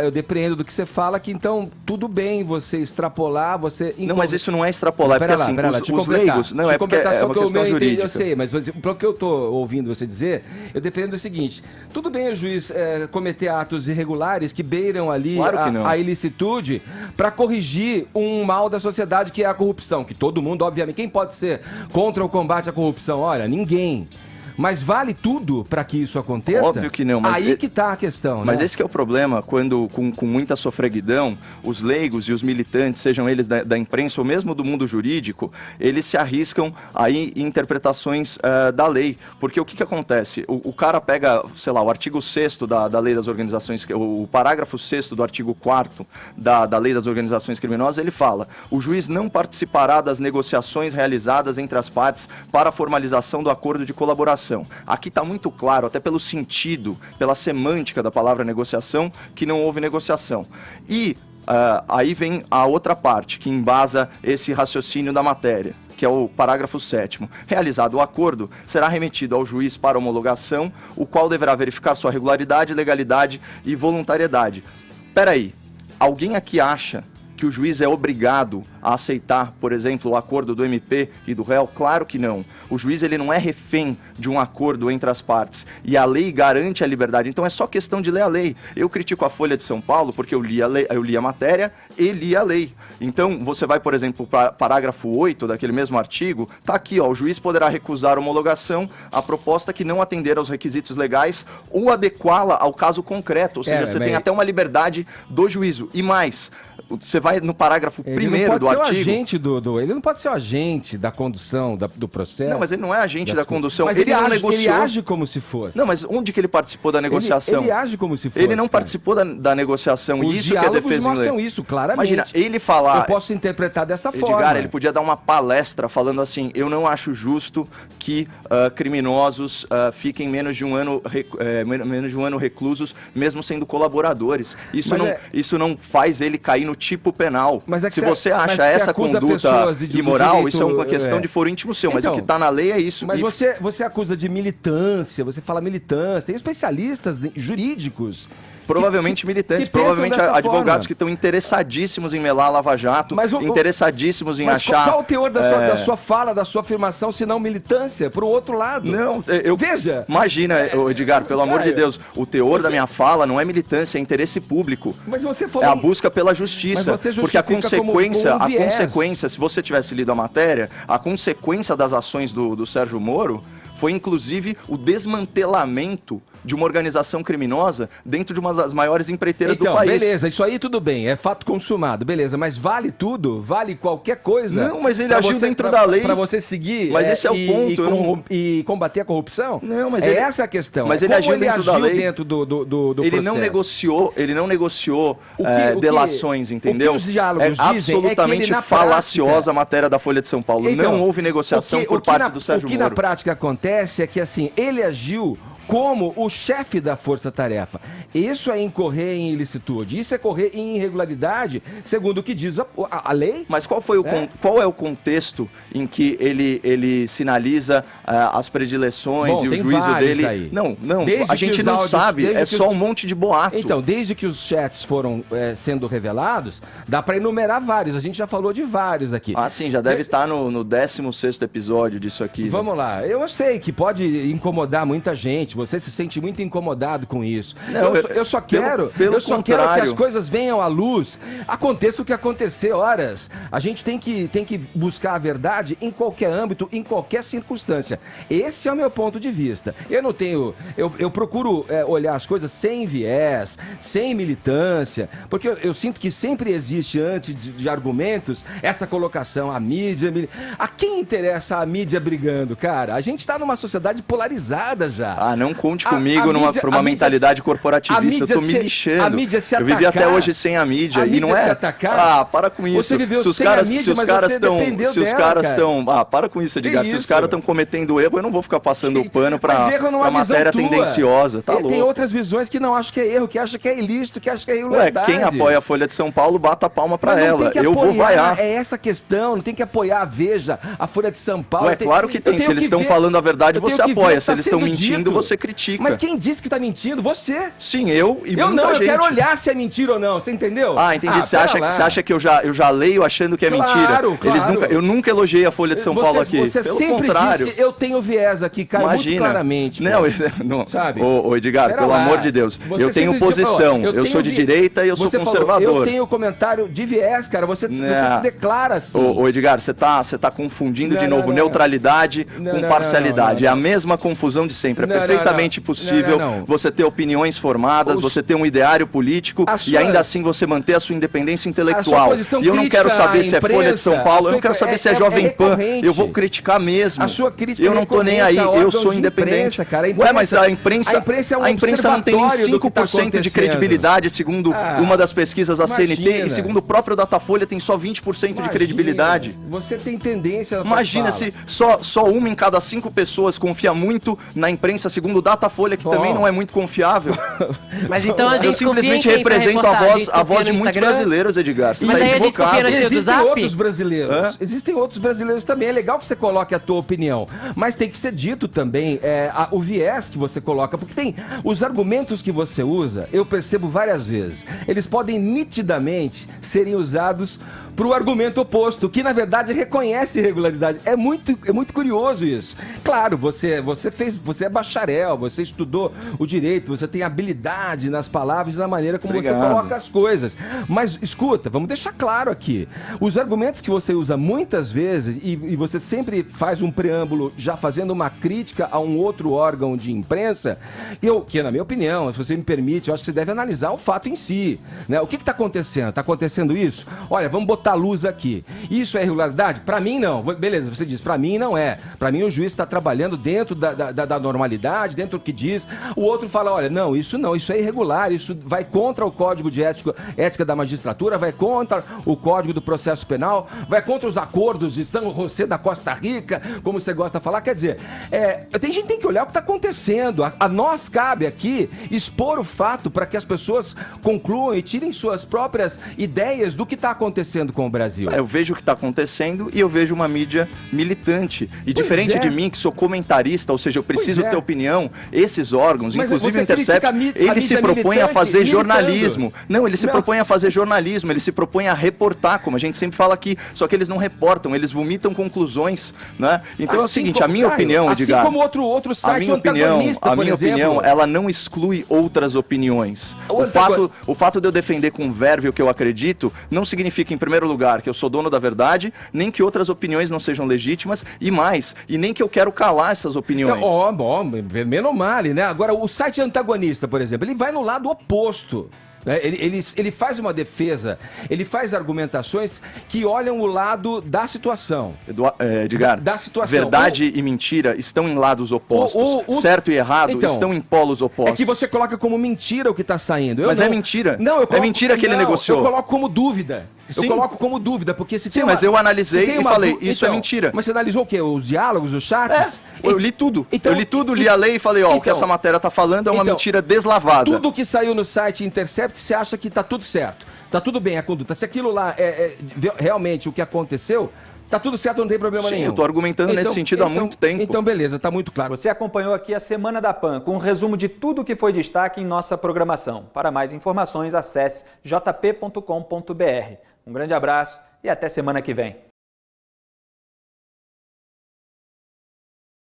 eu depreendo do que você fala que então tudo bem você extrapolar, você... Não, mas isso não é extrapolar, porque assim, os leigos... Não, é porque é uma questão jurídica. Eu sei, mas pelo que eu estou ouvindo você dizer, eu depreendo o seguinte, tudo bem o juiz cometer atos irregulares que beiram ali a ilicitude para corrigir um mal da sociedade que é a corrupção, que todo mundo, obviamente, quem pode ser contra o combate à corrupção? Olha, ninguém. Mas vale tudo para que isso aconteça? Óbvio que não. Mas aí que está a questão, mas né? Esse que é o problema, quando com muita sofreguidão, os leigos e os militantes, sejam eles da imprensa ou mesmo do mundo jurídico, eles se arriscam aí em interpretações da lei. Porque o que acontece? O cara pega, sei lá, o artigo 6º da lei das organizações, o parágrafo 6º do artigo 4º da lei das organizações criminosas, ele fala, o juiz não participará das negociações realizadas entre as partes para a formalização do acordo de colaboração. negociação. Aqui está muito claro, até pelo sentido, pela semântica da palavra negociação, que não houve negociação. E aí vem a outra parte, que embasa esse raciocínio da matéria, que é o parágrafo 7º. Realizado o acordo, será remetido ao juiz para homologação, o qual deverá verificar sua regularidade, legalidade e voluntariedade. Peraí, alguém aqui acha que o juiz é obrigado a aceitar, por exemplo, o acordo do MP e do réu? Claro que não. O juiz ele não é refém de um acordo entre as partes. E a lei garante a liberdade. Então é só questão de ler a lei. Eu critico a Folha de São Paulo porque eu li a matéria e li a lei. Então você vai, por exemplo, para parágrafo 8 daquele mesmo artigo, tá aqui, ó, o juiz poderá recusar homologação a proposta que não atender aos requisitos legais ou adequá-la ao caso concreto. Ou seja, você tem até uma liberdade do juízo. E mais, você vai no parágrafo 1º do artigo... Ele não pode ser o agente da condução do processo. Não, mas ele não é agente da condução. Mas ele não age, negociou. Ele age como se fosse. Não, mas onde que ele participou da negociação? Ele age como se fosse. Ele não participou da negociação. Os isso que é defesa mostram isso, claramente. Imagina, ele falar... Eu posso interpretar dessa forma. Edgar, ele podia dar uma palestra falando assim, eu não acho justo que criminosos fiquem menos de um ano reclusos, mesmo sendo colaboradores. Isso não faz ele cair no tipo penal. Mas se você acha essa conduta imoral, isso é uma questão de foro íntimo seu, mas o que está na lei é isso. Mas você acusa de militância, você fala militância, tem especialistas jurídicos. Provavelmente militantes, provavelmente advogados que estão interessadíssimos em melar a Lava Jato, interessadíssimos em achar... Qual o teor da sua fala, da sua afirmação, se não militância, para o outro lado? Não, veja! Imagina, Edgar, pelo amor de Deus, o teor da minha fala não é militância, é interesse público. Mas você falou... É a busca pela justiça. Porque a consequência, se você tivesse lido a matéria, a consequência das ações do Sérgio Moro foi inclusive o desmantelamento de uma organização criminosa dentro de uma das maiores empreiteiras do país. Beleza, isso aí tudo bem, é fato consumado, beleza, mas vale tudo? Vale qualquer coisa? Não, mas ele agiu dentro da lei. Para você seguir mas esse é o ponto. E combater a corrupção? Não, mas essa é a questão. Mas ele agiu dentro da lei. Dentro do ele processo. Ele não negociou delações, entendeu? O que os diálogos dizem absolutamente que ele, falaciosa a matéria da Folha de São Paulo. Então, não houve negociação por parte do Sérgio Moro. O que na prática acontece é que, assim, ele agiu como o chefe da força-tarefa. Isso é incorrer em ilicitude, isso é correr em irregularidade, segundo o que diz a lei. Mas qual é o contexto em que ele sinaliza as predileções e o juízo dele? Aí. Não, a gente não sabe, é só um monte de boato. Então, desde que os chats foram sendo revelados, dá para enumerar vários, a gente já falou de vários aqui. Ah, sim, já deve estar no 16º episódio disso aqui. Vamos lá, eu sei que pode incomodar muita gente, você se sente muito incomodado com isso. Não, eu só quero quero que as coisas venham à luz, aconteça o que acontecer, horas. A gente tem que buscar a verdade em qualquer âmbito, em qualquer circunstância. Esse é o meu ponto de vista. Eu não tenho... Eu procuro olhar as coisas sem viés, sem militância, porque eu sinto que sempre existe, antes de argumentos, essa colocação, a mídia... A quem interessa a mídia brigando, cara? A gente tá numa sociedade polarizada já. Ah, não conte comigo pra uma mentalidade corporativista. Eu tô me lixando. A mídia se atacar. Eu vivi até hoje sem a mídia. E não é... se atacar. Ah, para com isso. Você viveu sem a mídia, mas você dependeu dela, os caras estão... Ah, para com isso, Edgar. Se os caras estão cometendo erro, eu não vou ficar passando pano pra matéria tendenciosa. Tá louco. Tem outras visões que não acham que é erro, que acham que é ilícito, que acham que é irregularidade. Quem apoia a Folha de São Paulo, bata a palma pra ela. Eu vou vaiar. É essa questão. Não tem que apoiar a Veja, a Folha de São Paulo. É claro que tem. Se eles estão falando a verdade, você apoia. Se eles estão mentindo, você critica. Mas quem disse que tá mentindo? Você. Sim, eu e muita gente. Eu não, eu quero olhar se é mentira ou não, você entendeu? Ah, entendi. Você acha que eu já leio achando que é mentira? Claro. Eu nunca elogiei a Folha de São Paulo aqui. Você Pelo sempre contrário. disse, eu tenho viés aqui, cara, muito claramente. Não, sabe? Ô Edgar, pelo amor de Deus. Eu tenho posição. Eu sou de direita e eu sou conservador. Eu tenho comentário de viés, cara. Você se declara assim. Ô Edgar, você tá confundindo de novo neutralidade com parcialidade. É a mesma confusão de sempre. É perfeitamente possível você ter opiniões formadas, você ter um ideário político e ainda assim você manter a sua independência intelectual. E eu não quero saber se é Folha de São Paulo, eu não quero saber se é Jovem Pan, eu vou criticar mesmo. A sua crítica eu não tô nem aí, eu sou independente. Ué, mas a imprensa não tem nem 5% de credibilidade, segundo uma das pesquisas da CNT, e segundo o próprio Datafolha tem só 20% de credibilidade. Você tem tendência a Imagina se só uma em cada 5 pessoas confia muito na imprensa, segundo o Datafolha, que também não é muito confiável. Mas então a gente eu simplesmente represento a voz de muitos brasileiros, Edgar. Você está equivocado. Existem outros brasileiros. Existem outros brasileiros também. É legal que você coloque a tua opinião, mas tem que ser dito também o viés que você coloca, porque tem os argumentos que você usa, eu percebo várias vezes, eles podem nitidamente serem usados para o argumento oposto, que na verdade reconhece irregularidade. É muito curioso isso. Claro, você é bacharel, você estudou o direito, você tem habilidade nas palavras e na maneira como você coloca as coisas. Mas escuta, vamos deixar claro aqui. Os argumentos que você usa muitas vezes, e você sempre faz um preâmbulo já fazendo uma crítica a um outro órgão de imprensa, que na minha opinião, se você me permite, eu acho que você deve analisar o fato em si, né? O que está acontecendo? Está acontecendo isso? Olha, vamos botar luz aqui. Isso é irregularidade? Para mim, não. Beleza, você diz, para mim não é. Para mim o juiz está trabalhando dentro da normalidade, dentro do que diz. O outro fala, olha, não, isso é irregular, isso vai contra o Código de Ética da Magistratura, vai contra o Código do Processo Penal, vai contra os acordos de São José da Costa Rica, como você gosta de falar. Quer dizer, a gente tem que olhar o que está acontecendo. A nós cabe aqui expor o fato para que as pessoas concluam e tirem suas próprias ideias do que está acontecendo com o Brasil. Eu vejo o que está acontecendo e eu vejo uma mídia militante. E diferente de mim, que sou comentarista, ou seja, eu preciso ter opinião, esses órgãos, inclusive o Intercept, ele se propõe a fazer jornalismo. Não, ele se propõe a fazer jornalismo, ele se propõe a reportar, como a gente sempre fala aqui, só que eles não reportam, eles vomitam conclusões, né? Então é o seguinte, a minha opinião, Edgar, assim como outro site antagonista, a minha opinião, ela não exclui outras opiniões. O fato de eu defender com verve o que eu acredito, não significa, em primeiro lugar, que eu sou dono da verdade, nem que outras opiniões não sejam legítimas, e nem que eu quero calar essas opiniões. Menos mal, né? Agora, o site antagonista, por exemplo, ele vai no lado oposto. Ele faz uma defesa, ele faz argumentações que olham o lado da situação. Edgar, da situação. Verdade e mentira estão em lados opostos. Certo e errado estão em polos opostos. É que você coloca como mentira o que está saindo. É mentira. É mentira que ele negociou. Eu coloco como dúvida. Sim. Eu coloco como dúvida, porque se tem mas eu analisei e falei, isso é mentira. Mas você analisou o quê? Os diálogos, os chats? Eu li tudo. Li a lei e falei, o que essa matéria tá falando é uma mentira deslavada. Tudo que saiu no site Intercept, você acha que tá tudo certo. Tá tudo bem a conduta. Se aquilo lá é realmente o que aconteceu, tá tudo certo, não tem problema nenhum. Eu tô argumentando nesse sentido há muito tempo. Então, beleza, tá muito claro. Você acompanhou aqui a Semana da PAN, com um resumo de tudo que foi destaque em nossa programação. Para mais informações, acesse jp.com.br. Um grande abraço e até semana que vem.